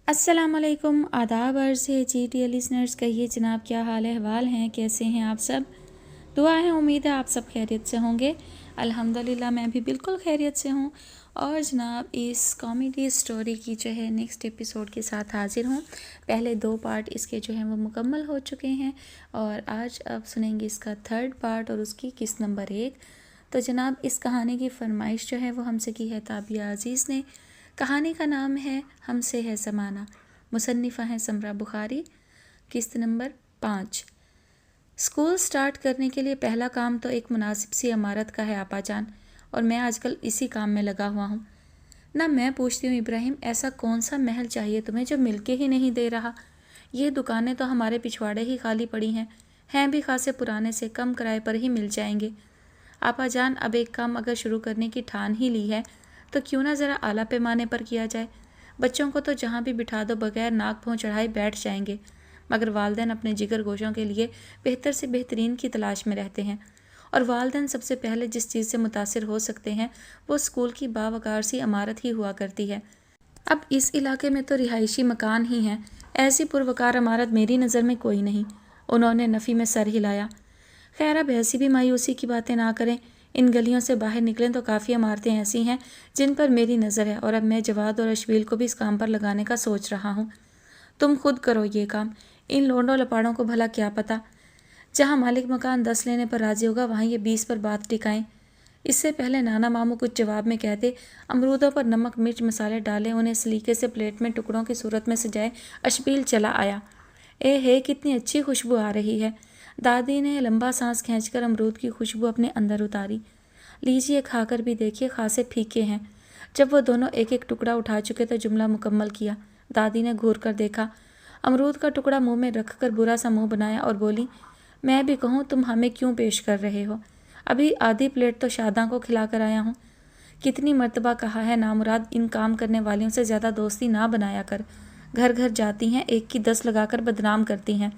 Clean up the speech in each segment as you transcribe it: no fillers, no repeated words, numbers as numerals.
अस्सलाम वालेकुम, आदाब अर्ज़ है जी टी लिसनर्स। कहिए जनाब, क्या हाल अहवाल हैं, कैसे हैं आप सब? दुआ है, उम्मीद है आप सब खैरियत से होंगे। अल्हम्दुलिल्लाह मैं भी बिल्कुल खैरियत से हूँ। और जनाब इस कॉमेडी स्टोरी की जो है नेक्स्ट एपिसोड के साथ हाज़िर हूँ। पहले 2 पार्ट इसके जो हैं वो मुकम्मल हो चुके हैं और आज अब सुनेंगे इसका 3rd पार्ट और उसकी किस्त नंबर 1। तो जनाब इस कहानी की फरमाइश जो है वो हमसे की है ताबिया अज़ीज़ ने। कहानी का नाम है हमसे है ज़माना। मुसन्निफ़ा हैं समरा बुखारी। किस्त नंबर 5। स्कूल स्टार्ट करने के लिए पहला काम तो एक मुनासिब सी इमारत का है आपा जान, और मैं आजकल इसी काम में लगा हुआ हूँ ना। मैं पूछती हूँ इब्राहिम, ऐसा कौन सा महल चाहिए तुम्हें जो मिलके ही नहीं दे रहा? ये दुकानें तो हमारे पिछवाड़े ही खाली पड़ी हैं भी खासे पुराने से, कम किराए पर ही मिल जाएंगे। आपा जान, अब एक काम अगर शुरू करने की ठान ही ली है तो क्यों ना ज़रा आला पैमाने पर किया जाए। बच्चों को तो जहाँ भी बिठा दो बगैर नाक भौं चढ़ाए बैठ जाएंगे, मगर वालिदैन अपने जिगर गोशों के लिए बेहतर से बेहतरीन की तलाश में रहते हैं, और वालिदैन सबसे पहले जिस चीज़ से मुतासिर हो सकते हैं वो स्कूल की बावकार सी इमारत ही हुआ करती है। अब इस इलाके में तो रिहायशी मकान ही हैं, ऐसी पुरवकार इमारत मेरी नज़र में कोई नहीं। उन्होंने नफ़ी में सर हिलाया। खैर, अब ऐसी भी मायूसी की बातें ना करें। इन गलियों से बाहर निकलें तो काफ़ी इमारतें ऐसी हैं जिन पर मेरी नज़र है, और अब मैं जवाद और अशबील को भी इस काम पर लगाने का सोच रहा हूँ। तुम खुद करो ये काम, इन लोंडों लपाड़ों को भला क्या पता। जहाँ मालिक मकान 10 लेने पर राजी होगा वहाँ ये 20 पर बात टिकाएं। इससे पहले नाना मामू कुछ जवाब में कहते, अमरूदों पर नमक मिर्च मसाले डाले, उन्हें सलीके से प्लेट में टुकड़ों की सूरत में सजाए, अशबील चला आया। हे कितनी अच्छी खुशबू आ रही है। दादी ने लंबा सांस खींचकर अमरूद की खुशबू अपने अंदर उतारी। लीजिए, खाकर भी देखिए, खासे फीके हैं। जब वो दोनों एक एक टुकड़ा उठा चुके तो जुमला मुकम्मल किया। दादी ने घूर कर देखा, अमरूद का टुकड़ा मुंह में रखकर बुरा सा मुंह बनाया और बोली, मैं भी कहूँ तुम हमें क्यों पेश कर रहे हो? अभी आधी प्लेट तो शादां को खिला कर आया हूँ। कितनी मर्तबा कहा है नामुराद, इन काम करने वालियों से ज़्यादा दोस्ती ना बनाया कर। घर घर जाती हैं, एक की 10 लगाकर बदनाम करती हैं।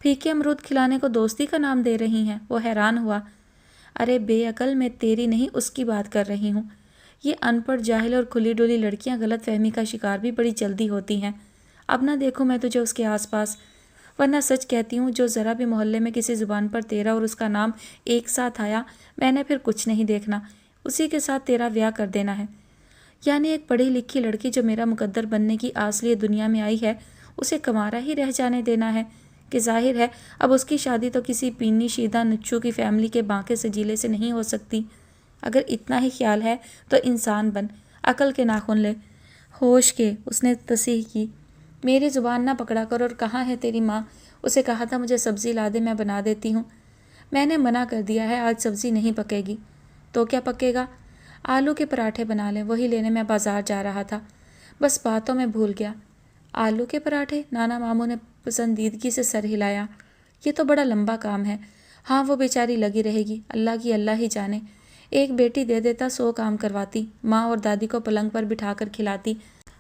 फीके अमरूद खिलाने को दोस्ती का नाम दे रही हैं? वो हैरान हुआ। अरे बेअकल, मैं तेरी नहीं उसकी बात कर रही हूँ। ये अनपढ़ जाहिल और खुली डुली लड़कियाँ गलत फहमी का शिकार भी बड़ी जल्दी होती हैं। अब ना देखूँ मैं तुझे उसके आसपास, वरना सच कहती हूँ जो ज़रा भी मोहल्ले में किसी ज़ुबान पर तेरा और उसका नाम एक साथ आया, मैंने फिर कुछ नहीं देखना, उसी के साथ तेरा ब्याह कर देना है। यानी एक पढ़ी लिखी लड़की जो मेरा मुकद्दर बनने की आस लिए दुनिया में आई है, उसे कमारा ही रह जाने देना है कि जाहिर है अब उसकी शादी तो किसी पीनी शीदा नच्छू की फैमिली के बांके सजीले से नहीं हो सकती। अगर इतना ही ख्याल है तो इंसान बन, अकल के नाखून ले, होश के। उसने तसीह की। मेरी ज़ुबान ना पकड़ा कर। और कहाँ है तेरी माँ? उसे कहा था मुझे सब्ज़ी ला दे, मैं बना देती हूँ। मैंने मना कर दिया है, आज सब्ज़ी नहीं पकेगी। तो क्या पकेगा? आलू के पराठे बना लें, वही लेने मैं बाज़ार जा रहा था, बस बातों में भूल गया। आलू के पराठे? नाना मामू ने पसंदीदगी से सर हिलाया। ये तो बड़ा लंबा काम है। हाँ, वो बेचारी लगी रहेगी, अल्लाह की अल्लाह ही जाने। एक बेटी दे देता 100 काम करवाती, माँ और दादी को पलंग पर बिठाकर खिलाती।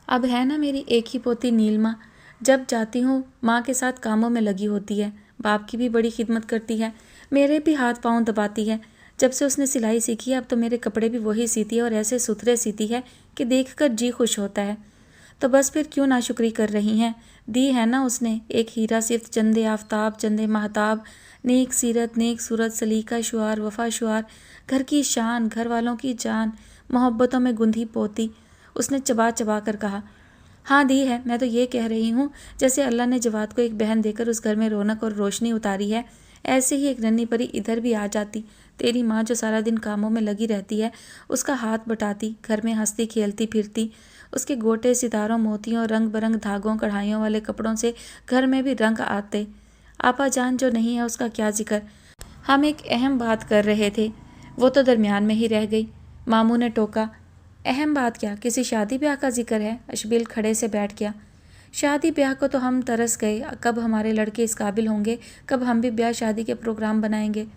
अब है ना मेरी एक ही पोती नीलमा, जब जाती हूँ माँ के साथ कामों में लगी होती है, बाप की भी बड़ी खिदमत करती है, मेरे भी हाथ पाँव दबाती है। जब से उसने सिलाई सीखी है अब तो मेरे कपड़े भी वही सीती है, और ऐसे सुथरे सीती है कि देखकर जी खुश होता है। तो बस फिर क्यों नाशुक्री कर रही हैं? दी है ना उसने एक हीरा सिफ्त, चंदे आफ्ताब चंदे महताब, नेक सीरत नेक सूरत, सलीका शुआर वफा शुआर, घर की शान, घर वालों की जान, मोहब्बतों में गुंधी पोती। उसने चबा चबा कर कहा। हाँ दी है, मैं तो ये कह रही हूँ जैसे अल्लाह ने जवाद को एक बहन देकर उस घर में रौनक और रोशनी उतारी है, ऐसे ही एक नन्ही परी इधर भी आ जाती। तेरी माँ जो सारा दिन कामों में लगी रहती है, उसका हाथ बटाती, घर में हंसती खेलती फिरती। उसके गोटे सितारों मोतियों रंग बरंग धागों कढ़ाइयों वाले कपड़ों से घर में भी रंग आते। आपा जान जो नहीं है उसका क्या जिक्र। हम एक अहम बात कर रहे थे, वो तो दरमियान में ही रह गई। मामू ने टोका। अहम बात क्या? किसी शादी ब्याह का जिक्र है? अशबील खड़े से बैठ गया। शादी ब्याह को तो हम तरस गए, कब हमारे लड़के इस काबिल होंगे, कब हम भी ब्याह शादी के प्रोग्राम बनाएंगे।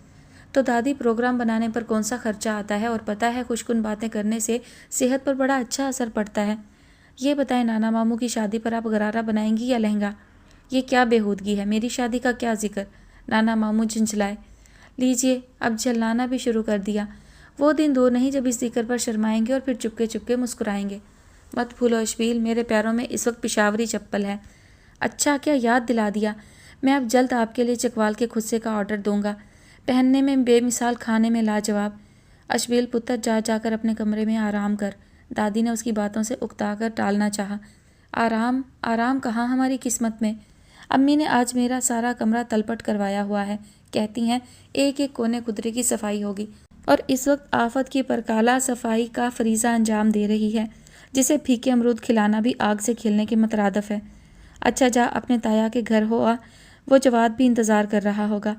तो दादी, प्रोग्राम बनाने पर कौन सा खर्चा आता है? और पता है खुशकुन बातें करने से सेहत पर बड़ा अच्छा असर पड़ता है। ये बताएं नाना मामू की शादी पर आप गरारा बनाएंगी या लहंगा? ये क्या बेहूदगी है, मेरी शादी का क्या जिक्र? नाना मामू झिंझलाए। लीजिए, अब झल्लाना भी शुरू कर दिया। वो दिन दूर नहीं जब इस जिक्र पर शर्माएंगे और फिर चुपके चुपके मुस्कुराएंगे। मत भूलो अशबील, मेरे पैरों में इस वक्त पिशावरी चप्पल है। अच्छा, क्या याद दिला दिया। मैं अब जल्द आपके लिए चकवाल के खुस्से का ऑर्डर दूंगा। पहनने में बेमिसाल, खाने में लाजवाब। अशबील पुत्र, जा जाकर अपने कमरे में आराम कर। दादी ने उसकी बातों से उकताकर टालना चाहा। आराम आराम कहाँ हमारी किस्मत में। अम्मी ने आज मेरा सारा कमरा तलपट करवाया हुआ है। कहती हैं एक एक कोने कुदरे की सफाई होगी, और इस वक्त आफत की परकाला सफाई का फरीज़ा अंजाम दे रही है, जिसे फीके अमरूद खिलाना भी आग से खेलने के मतरादफ है। अच्छा, जा अपने ताया के घर हो आ, वो जवाद भी इंतज़ार कर रहा होगा।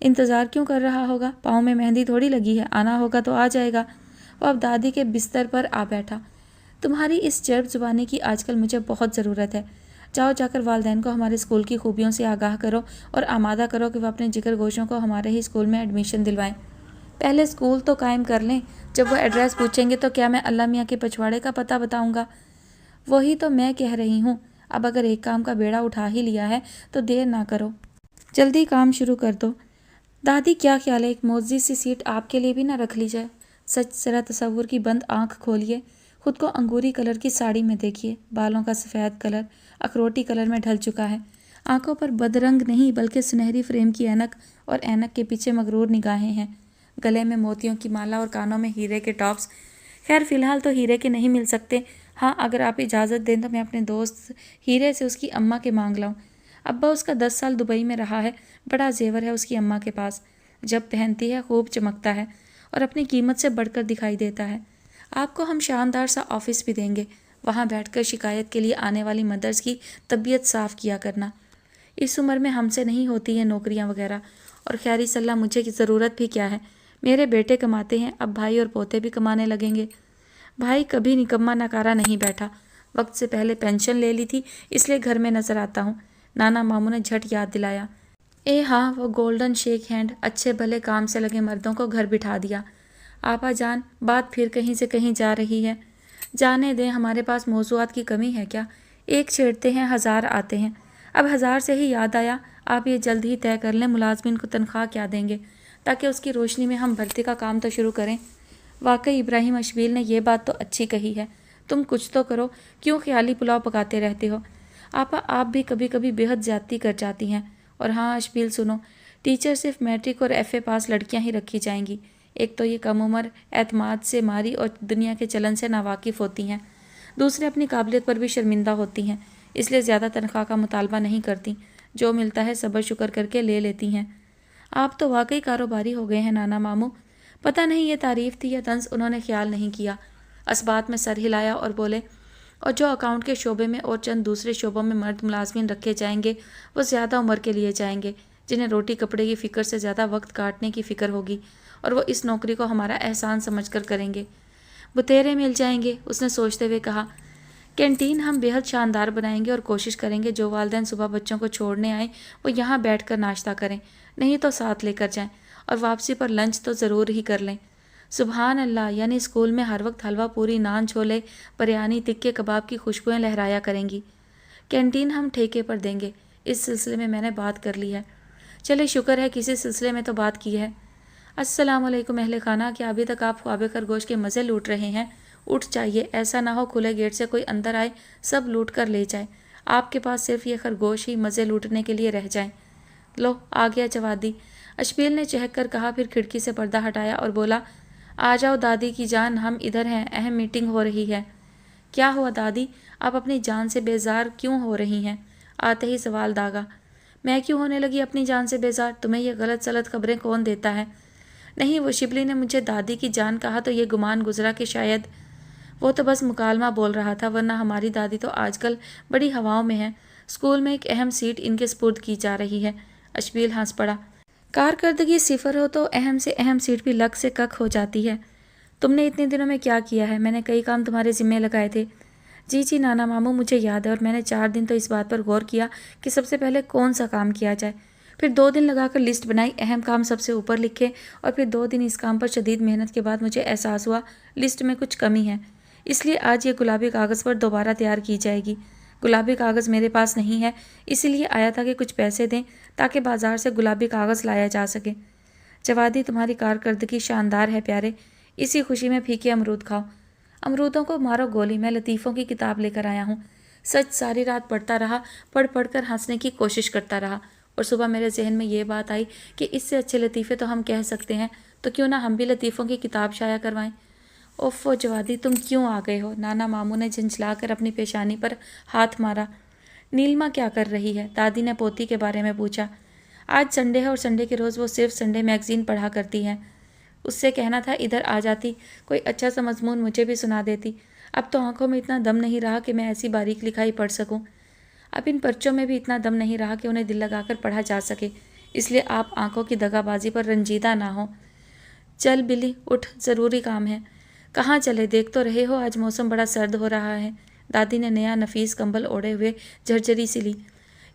इंतज़ार क्यों कर रहा होगा? पाँव में मेहंदी थोड़ी लगी है, आना होगा तो आ जाएगा। वो अब दादी के बिस्तर पर आ बैठा। तुम्हारी इस चर्ब जुबानी की आजकल मुझे बहुत ज़रूरत है। जाओ, जाकर वालिदैन को हमारे स्कूल की खूबियों से आगाह करो और आमादा करो कि वह अपने जिगर गोशों को हमारे ही स्कूल में एडमिशन दिलवाएं। पहले स्कूल तो कायम कर लें। जब वो एड्रेस पूछेंगे तो क्या मैं अल्लाह मियाँ के पछवाड़े का पता बताऊँगा? वही तो मैं कह रही हूँ। अब अगर एक काम का बेड़ा उठा ही लिया है तो देर ना करो, जल्दी काम शुरू कर दो। दादी, क्या ख्याल है एक मोजी सी सीट आपके लिए भी ना रख ली जाए? सच, जरा तसव्वुर की बंद आंख खोलिए। खुद को अंगूरी कलर की साड़ी में देखिए। बालों का सफ़ेद कलर अखरोटी कलर में ढल चुका है। आंखों पर बदरंग नहीं बल्कि सुनहरी फ्रेम की ऐनक, और ऐनक के पीछे मगरूर निगाहें हैं। गले में मोतियों की माला और कानों में हीरे के टॉप्स। खैर, फ़िलहाल तो हीरे के नहीं मिल सकते। हाँ, अगर आप इजाज़त दें तो मैं अपने दोस्त हीरे से उसकी अम्मा के मांग लाऊं। अब्बा उसका 10 साल दुबई में रहा है। बड़ा जेवर है उसकी अम्मा के पास। जब पहनती है खूब चमकता है और अपनी कीमत से बढ़कर दिखाई देता है। आपको हम शानदार सा ऑफिस भी देंगे। वहाँ बैठकर शिकायत के लिए आने वाली मदर्स की तबीयत साफ़ किया करना। इस उम्र में हमसे नहीं होती हैं नौकरियाँ वगैरह। और खैरी सल्ला, मुझे की ज़रूरत भी क्या है। मेरे बेटे कमाते हैं, अब भाई और पोते भी कमाने लगेंगे। भाई कभी निकम्मा नकारा नहीं बैठा। वक्त से पहले पेंशन ले ली थी, इसलिए घर में नज़र आता हूँ। नाना मामू ने झट याद दिलाया। हाँ, वो गोल्डन शेक हैंड अच्छे भले काम से लगे मर्दों को घर बिठा दिया। आपा जान, बात फिर कहीं से कहीं जा रही है। जाने दें, हमारे पास मौज़ूआत की कमी है क्या? एक छेड़ते हैं 1000 आते हैं। अब 1000 से ही याद आया, आप ये जल्द ही तय कर लें मुलाजमिन को तनख्वाह क्या देंगे, ताकि उसकी रोशनी में हम भर्ती का काम तो शुरू करें। वाकई इब्राहिम अशबील ने यह बात तो अच्छी कही है। तुम कुछ तो करो, क्यों ख्याली पुलाव पकाते रहते हो? आपा, आप भी कभी कभी बेहद ज़्यादती कर जाती हैं। और हाँ अशबील, सुनो, टीचर सिर्फ मैट्रिक और FA पास लड़कियां ही रखी जाएंगी। एक तो ये कम उम्र, एतमाद से मारी और दुनिया के चलन से नावाकिफ़ होती हैं। दूसरे अपनी काबिलियत पर भी शर्मिंदा होती हैं, इसलिए ज़्यादा तनख्वाह का मुतालबा नहीं करती। जो मिलता है सब्र शुक्र करके ले लेती हैं। आप तो वाकई कारोबारी हो गए हैं नाना मामू। पता नहीं ये तारीफ़ थी या तंज, उन्होंने ख्याल नहीं किया। असबात में सर हिलाया और बोले, और जो अकाउंट के शोबे में और चंद दूसरे शोबों में मर्द मुलाजमिन रखे जाएंगे वो ज़्यादा उम्र के लिए जाएंगे, जिन्हें रोटी कपड़े की फ़िक्र से ज़्यादा वक्त काटने की फ़िक्र होगी, और वो इस नौकरी को हमारा एहसान समझकर करेंगे। बुतेरे मिल जाएंगे, उसने सोचते हुए कहा। कैंटीन हम बेहद शानदार बनाएंगे और कोशिश करेंगे जो वालिदैन सुबह बच्चों को छोड़ने आए वो यहाँ बैठकर नाश्ता करें, नहीं तो साथ लेकर जाएं, और वापसी पर लंच तो ज़रूर ही कर लें। सुबहान अल्लाह, यानी स्कूल में हर वक्त हलवा पूरी, नान छोले, बिरयानी, तिक्के कबाब की खुशबुएं लहराया करेंगी। कैंटीन हम ठेके पर देंगे, इस सिलसिले में मैंने बात कर ली है। चले, शुक्र है किसी सिलसिले में तो बात की है। अस्सलाम वालेकुम अहले खाना, क्या अभी तक आप ख्वाबे खरगोश के मज़े लूट रहे हैं? उठ चाहिए, ऐसा ना हो खुले गेट से कोई अंदर आए, सब लूट कर ले जाए। आपके पास सिर्फ ये खरगोश ही मज़े लूटने के लिए रह जाएं। लो, आ गया जवादी, अशबील ने चहक कर कहा। फिर खिड़की से पर्दा हटाया और बोला, आ जाओ दादी की जान, हम इधर हैं, अहम मीटिंग हो रही है। क्या हुआ दादी, आप अपनी जान से बेजार क्यों हो रही हैं? आते ही सवाल दागा। मैं क्यों होने लगी अपनी जान से बेजार? तुम्हें ये गलत सलत खबरें कौन देता है? नहीं, वो शिबली ने मुझे दादी की जान कहा तो ये गुमान गुजरा कि शायद वो तो बस मुकालमा बोल रहा था, वरना हमारी दादी तो आजकल बड़ी हवाओं में है। स्कूल में एक अहम सीट इनके स्पुर्द की जा रही है। अशबील हंस पड़ा। कारकर्दगी सिफर हो तो अहम से अहम सीट भी लक से कक हो जाती है। तुमने इतने दिनों में क्या किया है? मैंने कई काम तुम्हारे ज़िम्मे लगाए थे। जी जी नाना मामू, मुझे याद है, और मैंने 4 दिन तो इस बात पर गौर किया कि सबसे पहले कौन सा काम किया जाए। फिर 2 दिन लगाकर लिस्ट बनाई, अहम काम सबसे ऊपर लिखे, और फिर 2 दिन इस काम पर शदीद मेहनत के बाद मुझे एहसास हुआ लिस्ट में कुछ कमी है। इसलिए आज ये गुलाबी कागज़ पर दोबारा तैयार की जाएगी। गुलाबी कागज़ मेरे पास नहीं है, इसीलिए आया था कि कुछ पैसे दें ताकि बाज़ार से गुलाबी कागज़ लाया जा सके। जवादी, तुम्हारी कारकर्दगी शानदार है प्यारे, इसी खुशी में फीके अमरूद खाओ। अमरूदों को मारो गोली, मैं लतीफ़ों की किताब लेकर आया हूँ। सच सारी रात पढ़ता रहा, पढ़ कर हंसने की कोशिश करता रहा, और सुबह मेरे जहन में ये बात आई कि इससे अच्छे लतीफ़े तो हम कह सकते हैं, तो क्यों ना हम भी लतीफ़ों की किताब शाया करवाएं। ओफ़ो जवादी, तुम क्यों आ गए हो? नाना मामू ने झंझलाकर अपनी पेशानी पर हाथ मारा। नीलमा क्या कर रही है? दादी ने पोती के बारे में पूछा। आज संडे है और संडे के रोज़ वो सिर्फ संडे मैगज़ीन पढ़ा करती है। उससे कहना था इधर आ जाती, कोई अच्छा सा मजमून मुझे भी सुना देती। अब तो आंखों में इतना दम नहीं रहा कि मैं ऐसी बारीक लिखाई पढ़ सकूं। अब इन पर्चों में भी इतना दम नहीं रहा कि उन्हें दिल लगाकर पढ़ा जा सके, इसलिए आप आंखों की दगाबाजी पर रंजीदा ना हो। चल बिली उठ, ज़रूरी काम है। कहाँ चले? देख तो रहे हो आज मौसम बड़ा सर्द हो रहा है। दादी ने नया नफीस कंबल ओढ़े हुए झरझरी सी ली।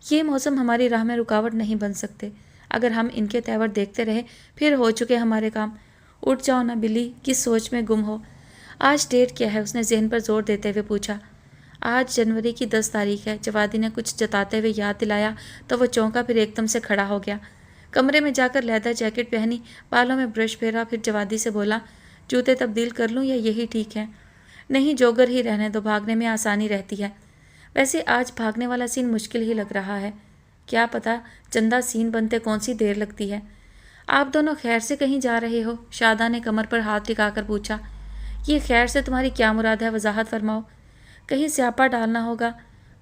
ये मौसम हमारी राह में रुकावट नहीं बन सकते। अगर हम इनके तेवर देखते रहे फिर हो चुके हमारे काम। उठ जाओ ना बिली, किस सोच में गुम हो? आज डेट क्या है? उसने जहन पर जोर देते हुए पूछा। आज जनवरी की 10 तारीख है। जवादी ने कुछ जताते हुए याद दिलाया तो वो चौंका, फिर एकदम से खड़ा हो गया। कमरे में जाकर लेदर जैकेट पहनी, बालों में ब्रश फेरा, फिर जवादी से बोला, जूते तब्दील कर लूँ या यही ठीक है? नहीं, जोगर ही रहने दो, भागने में आसानी रहती है। वैसे आज भागने वाला सीन मुश्किल ही लग रहा है। क्या पता चंदा सीन बनते कौन सी देर लगती है। आप दोनों खैर से कहीं जा रहे हो? शादा ने कमर पर हाथ टिकाकर पूछा। ये खैर से तुम्हारी क्या मुराद है? वजाहत फरमाओ। कहीं स्यापा डालना होगा।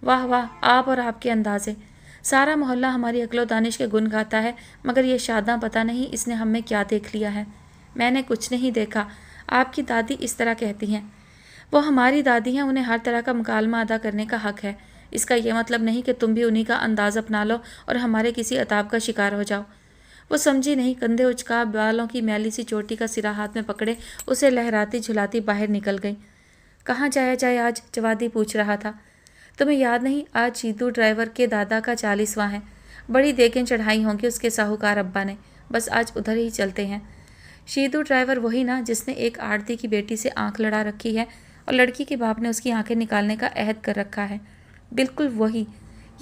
वाह वाह, आप और आपके अंदाजे। सारा मोहल्ला हमारी अक्लो दानिश के गुण गाता है, मगर ये शादा पता नहीं इसने हम में क्या देख लिया है। मैंने कुछ नहीं देखा। आपकी दादी इस तरह कहती हैं। वो हमारी दादी हैं, उन्हें हर तरह का मुकालमा अदा करने का हक है। इसका यह मतलब नहीं कि तुम भी उन्हीं का अंदाज अपना लो और हमारे किसी अताब का शिकार हो जाओ। वो समझी नहीं, कंधे उचका बालों की मैली सी चोटी का सिरा हाथ में पकड़े उसे लहराती झुलाती बाहर निकल गई। कहाँ जाया जाए आज? जवादी पूछ रहा था। तुम्हें याद नहीं, आज शीतू ड्राइवर के दादा का 40वां है। बड़ी देखें चढ़ाई होंगी उसके साहूकार अब्बा ने। बस आज उधर ही चलते हैं। शीतू ड्राइवर वही ना जिसने एक आड़ती की बेटी से आंख लड़ा रखी है और लड़की के बाप ने उसकी आंखें निकालने का अहद कर रखा है। बिल्कुल वही।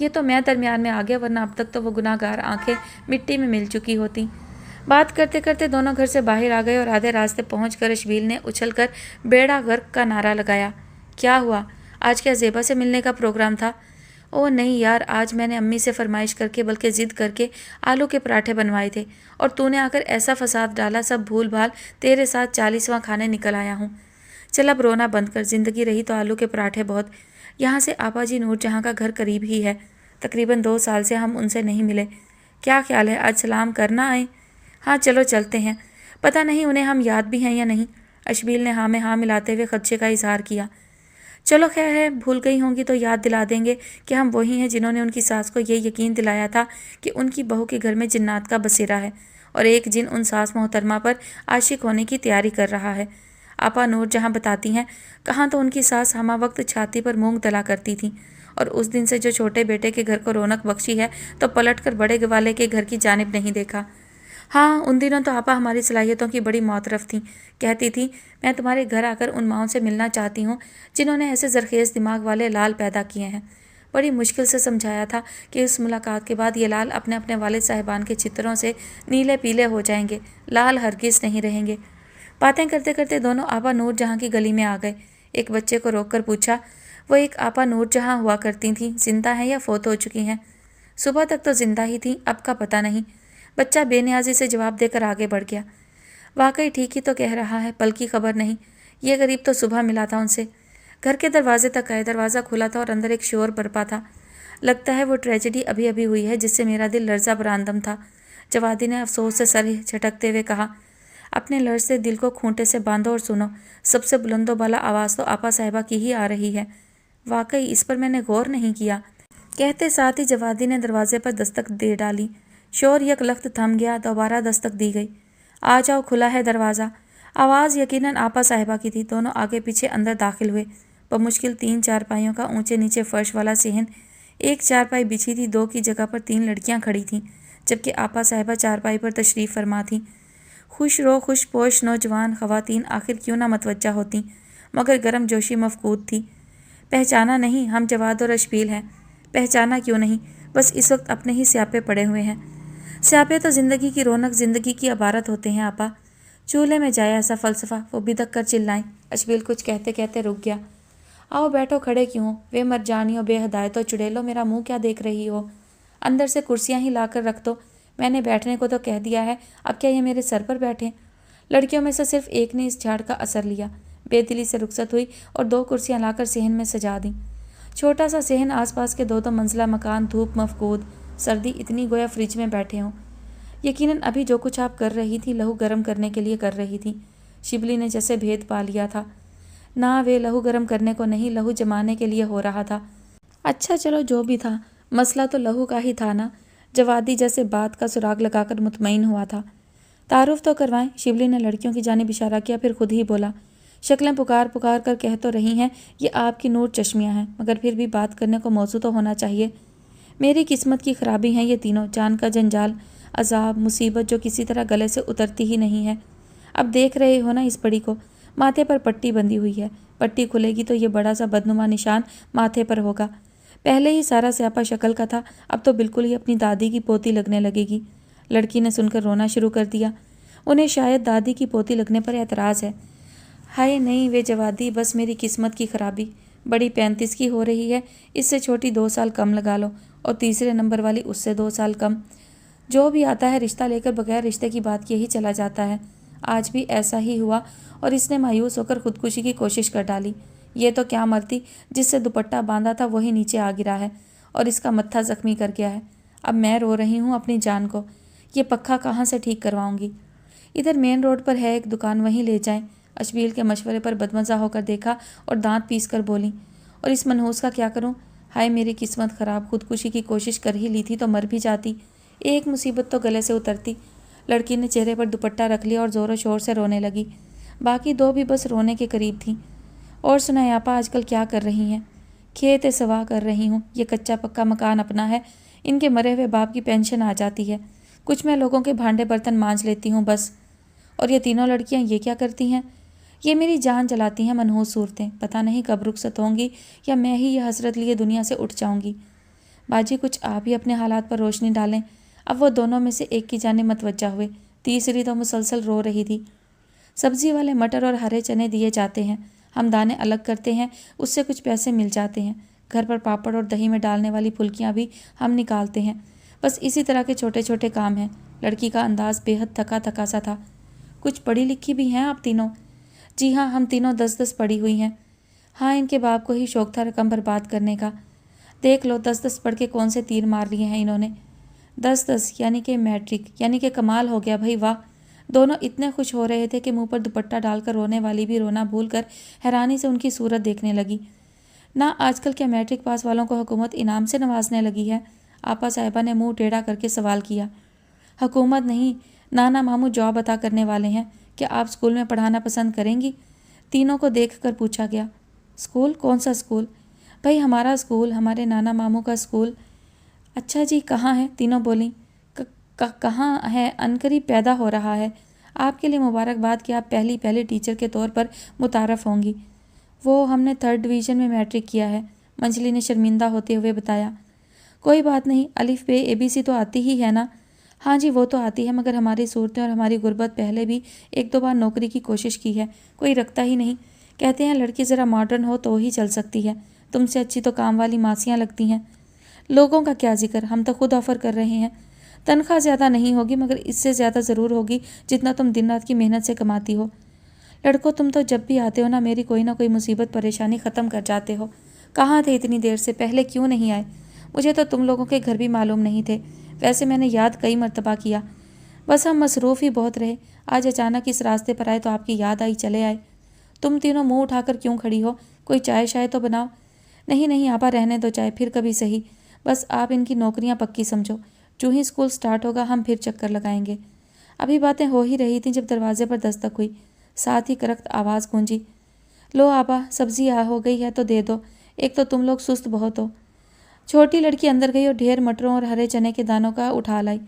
ये तो मैं दरमियान में आ गया, वरना अब तक तो वो गुनाहगार आंखें मिट्टी में मिल चुकी होती। बात करते करते दोनों घर से बाहर आ गए और आधे रास्ते पहुंचकर अशबील ने उछलकर बेड़ा गर्क का नारा लगाया। क्या हुआ? आज क्या ज़ेबा से मिलने का प्रोग्राम था? ओह नहीं यार, आज मैंने अम्मी से फरमाइश करके बल्कि ज़िद करके आलू के पराठे बनवाए थे और तूने आकर ऐसा फसाद डाला, सब भूल भाल तेरे साथ 40वां खाने निकल आया हूँ। चल अब रोना बंद कर, ज़िंदगी रही तो आलू के पराठे बहुत। यहाँ से आपा जी नूर जहाँ का घर करीब ही है। तकरीबन 2 साल से हम उनसे नहीं मिले। क्या ख्याल है आज सलाम करना आए? हाँ चलो चलते हैं। पता नहीं उन्हें हम याद भी हैं या नहीं। अशबील ने हाँ में हाँ मिलाते हुए खदशे का इजहार किया। चलो खैर है, भूल गई होंगी तो याद दिला देंगे कि हम वही हैं जिन्होंने उनकी सास को ये यकीन दिलाया था कि उनकी बहू के घर में जिन्नात का बसेरा है और एक जिन उन सास मोहतरमा पर आशिक होने की तैयारी कर रहा है। आपा नूर जहाँ बताती हैं, कहाँ तो उनकी सास हमा वक्त छाती पर मूंग दला करती थी और उस दिन से जो छोटे बेटे के घर को रौनक बख्शी है तो पलट कर बड़े वाले के घर की जानिब नहीं देखा। हाँ, उन दिनों तो आपा हमारी सलाहियतों की बड़ी मौतरफ थी। कहती थी, मैं तुम्हारे घर आकर उन माओं से मिलना चाहती हूँ जिन्होंने ऐसे जरखेज़ दिमाग वाले लाल पैदा किए हैं। बड़ी मुश्किल से समझाया था कि उस मुलाकात के बाद ये लाल अपने अपने वालिद साहिबान के चित्रों से नीले पीले हो जाएंगे, लाल हरगिज़ नहीं रहेंगे। बातें करते करते दोनों आपा नूर जहाँ की गली में आ गए। एक बच्चे को रोक कर पूछा, वो एक आपा नूर जहाँ हुआ करती थी, जिंदा हैं या फोत हो चुकी हैं? सुबह तक तो जिंदा ही थी, अब का पता नहीं। बच्चा बेनियाजी से जवाब देकर आगे बढ़ गया। वाकई ठीक ही तो कह रहा है, पल की खबर नहीं। ये गरीब तो सुबह मिला था उनसे। घर के दरवाजे तक आए, दरवाज़ा खुला था और अंदर एक शोर बरपा था। लगता है वो ट्रेजेडी अभी अभी हुई है जिससे मेरा दिल लर्जा बरांदम था। जवादी ने अफसोस से सर झटकते हुए कहा, अपने लर्ज से दिल को खूंटे से बांधो और सुनो, सबसे बुलंदो बाला आवाज़ तो आपा साहिबा की ही आ रही है। वाकई इस पर मैंने गौर नहीं किया। कहते साथ ही जवादी ने दरवाजे पर दस्तक दे डाली। शोर यकलख्त थम गया। दोबारा दस्तक दी गई। आ जाओ, खुला है दरवाज़ा। आवाज़ यकीनन आपा साहिबा की थी। दोनों आगे पीछे अंदर दाखिल हुए। बमुश्किल 3 चारपाइयों का ऊंचे नीचे फर्श वाला सेहन। एक चारपाई बिछी थी, 2 की जगह पर 3 लड़कियां खड़ी थीं, जबकि आपा साहिबा चारपाई पर तशरीफ़ फरमा थीं। खुश रो खुश पोश नौजवान ख़वातीन आखिर क्यों ना मतवज्जा होती, मगर गर्म जोशी मफकूद थी। पहचाना नहीं, हम जवाद और अशबील हैं। पहचाना क्यों नहीं, बस इस वक्त अपने ही स्यापे पड़े हुए हैं। स्यापे तो ज़िंदगी की रौनक, ज़िंदगी की अबारत होते हैं आपा। चूल्हे में जाए ऐसा फलसफा, वो बिदक कर चिल्लाई। अशबील कुछ कहते कहते रुक गया। आओ बैठो, खड़े क्यों हो? वे मरजानियों बेहदायतो चुड़ैलो, मेरा मुंह क्या देख रही हो? अंदर से कुर्सियां ही लाकर रख दो। मैंने बैठने को तो कह दिया है, अब क्या ये मेरे सर पर बैठे? लड़कियों में से सिर्फ एक ने इस झाड़ का असर लिया, बेदिली से रुखसत हुई और 2 कुर्सियां लाकर सेहन में सजा दी। छोटा सा सेहन, आसपास के 2 मंजिला मकान, धूप मफकूद, सर्दी इतनी गोया फ्रिज में बैठे हों। यकीनन अभी जो कुछ आप कर रही थी लहू गर्म करने के लिए कर रही थी। शिबली ने जैसे भेद पा लिया था। ना, वे लहू गर्म करने को नहीं, लहू जमाने के लिए हो रहा था। अच्छा चलो जो भी था, मसला तो लहू का ही था ना। जवादी जैसे बात का सुराग लगाकर मुतमईन हुआ था। तारुफ तो करवाएं। शिबली ने लड़कियों की जानिब इशारा किया, फिर खुद ही बोला। शक्लें पुकार पुकार कर कह तो रही हैं ये आपकी नूर चश्मियाँ हैं, मगर फिर भी बात करने को मौजू तो होना चाहिए। मेरी किस्मत की खराबी हैं ये तीनों, जान का जंजाल, अजाब, मुसीबत जो किसी तरह गले से उतरती ही नहीं है। अब देख रहे हो ना इस बड़ी को, माथे पर पट्टी बंधी हुई है। पट्टी खुलेगी तो ये बड़ा सा बदनुमा निशान माथे पर होगा। पहले ही सारा स्यापा शक्ल का था, अब तो बिल्कुल ही अपनी दादी की पोती लगने लगेगी। लड़की ने सुनकर रोना शुरू कर दिया। उन्हें शायद दादी की पोती लगने पर एतराज़ है। हाय नहीं वे जवादी, बस मेरी किस्मत की खराबी। बड़ी 35 की हो रही है, इससे छोटी 2 साल कम लगा लो, और तीसरे नंबर वाली उससे 2 साल कम। जो भी आता है रिश्ता लेकर बगैर रिश्ते की बात यही चला जाता है। आज भी ऐसा ही हुआ और इसने मायूस होकर खुदकुशी की कोशिश कर डाली। ये तो क्या मरती, जिससे दुपट्टा बांधा था वही नीचे आ गिरा है और इसका मत्था जख्मी कर गया है। अब मैं रो रही हूँ अपनी जान को। ये पक्का कहाँ से ठीक करवाऊँगी? इधर मेन रोड पर है एक दुकान, वहीं ले जाएं। अशबील के मशवरे पर बदमज़ा होकर देखा और दांत पीस कर बोली, और इस मनहूस का क्या करूं? हाय मेरी किस्मत ख़राब, खुदकुशी की कोशिश कर ही ली थी तो मर भी जाती। एक मुसीबत तो गले से उतरती। लड़की ने चेहरे पर दुपट्टा रख लिया और ज़ोरों शोर से रोने लगी। बाकी 2 भी बस रोने के करीब थीं। और सुनाए आपा, आजकल क्या कर रही हैं? खेत सवाह कर रही हूँ। ये कच्चा पक्का मकान अपना है, इनके मरे हुए बाप की पेंशन आ जाती है। कुछ मैं लोगों के भांडे बर्तन मांज लेती हूँ बस। और ये तीनों लड़कियाँ ये क्या करती हैं? ये मेरी जान जलाती हैं मनहूस सूरतें। पता नहीं कब रुखसत होंगी या मैं ही ये हसरत लिए दुनिया से उठ जाऊंगी। बाजी कुछ आप ही अपने हालात पर रोशनी डालें। अब वो दोनों में से एक की जाने मतवज्जा हुए। तीसरी तो मुसलसल रो रही थी। सब्जी वाले मटर और हरे चने दिए जाते हैं, हम दाने अलग करते हैं, उससे कुछ पैसे मिल जाते हैं। घर पर पापड़ और दही में डालने वाली फुल्कियाँ भी हम निकालते हैं। बस इसी तरह के छोटे छोटे काम हैं। लड़की का अंदाज बेहद थका थका सा था। कुछ पढ़ी लिखी भी हैं आप तीनों? जी हाँ, हम तीनों 10-10 पढ़ी हुई हैं। हाँ, इनके बाप को ही शौक था रकम बर्बाद करने का। देख लो 10-10 पढ़ के कौन से तीर मार लिए हैं इन्होंने। 10-10 यानी कि मैट्रिक, यानी कि कमाल हो गया भाई, वाह। दोनों इतने खुश हो रहे थे कि मुंह पर दुपट्टा डालकर रोने वाली भी रोना भूलकर हैरानी से उनकी सूरत देखने लगी। ना, आजकल क्या मैट्रिक पास वालों को हुकूमत इनाम से नवाजने लगी है? आपा साहिबा ने मुंह टेढ़ा करके सवाल किया। हुकूमत नहीं, नाना मामू जॉब अता करने वाले हैं। क्या आप स्कूल में पढ़ाना पसंद करेंगी? तीनों को देखकर पूछा गया। स्कूल? कौन सा स्कूल? भाई हमारा स्कूल, हमारे नाना मामू का स्कूल। अच्छा जी, कहाँ है? तीनों बोली। कहाँ है? अनकरीब पैदा हो रहा है। आपके लिए मुबारकबाद कि आप पहली टीचर के तौर पर मुतारफ़ होंगी। वो हमने 3rd डिवीज़न में मैट्रिक किया है, मंजली ने शर्मिंदा होते हुए बताया। कोई बात नहीं, अलिफ बे ABC तो आती ही है ना? हाँ जी, वो तो आती है, मगर हमारी सूरतें और हमारी गुर्बत पहले भी 1-2 बार नौकरी की कोशिश की है, कोई रखता ही नहीं। कहते हैं लड़की ज़रा मॉडर्न हो तो ही चल सकती है। तुमसे अच्छी तो काम वाली मासियाँ लगती हैं। लोगों का क्या जिक्र, हम तो खुद ऑफ़र कर रहे हैं। तनख्वाह ज़्यादा नहीं होगी, मगर इससे ज़्यादा ज़रूर होगी जितना तुम दिन रात की मेहनत से कमाती हो। लड़कों, तुम तो जब भी आते हो ना मेरी कोई ना कोई मुसीबत परेशानी ख़त्म कर जाते हो। कहाँ थे इतनी देर से? पहले क्यों नहीं आए? मुझे तो तुम लोगों के घर भी मालूम नहीं थे। वैसे मैंने याद कई मर्तबा किया, बस हम मसरूफ़ ही बहुत रहे। आज अचानक इस रास्ते पर आए तो आपकी याद आई, चले आए। तुम तीनों मुंह उठाकर क्यों खड़ी हो? कोई चाय शाय तो बनाओ। नहीं नहीं आपा, रहने दो चाय, फिर कभी सही। बस आप इनकी नौकरियां पक्की समझो। जो ही स्कूल स्टार्ट होगा हम फिर चक्कर लगाएंगे। अभी बातें हो ही रही थीं जब दरवाजे पर दस्तक हुई। साथ ही करख्त आवाज़ गूंजी। लो आपा, सब्जी हो गई है तो दे दो। एक तो तुम लोग सुस्त बहुत हो। छोटी लड़की अंदर गई और ढेर मटरों और हरे चने के दानों का उठा लाई।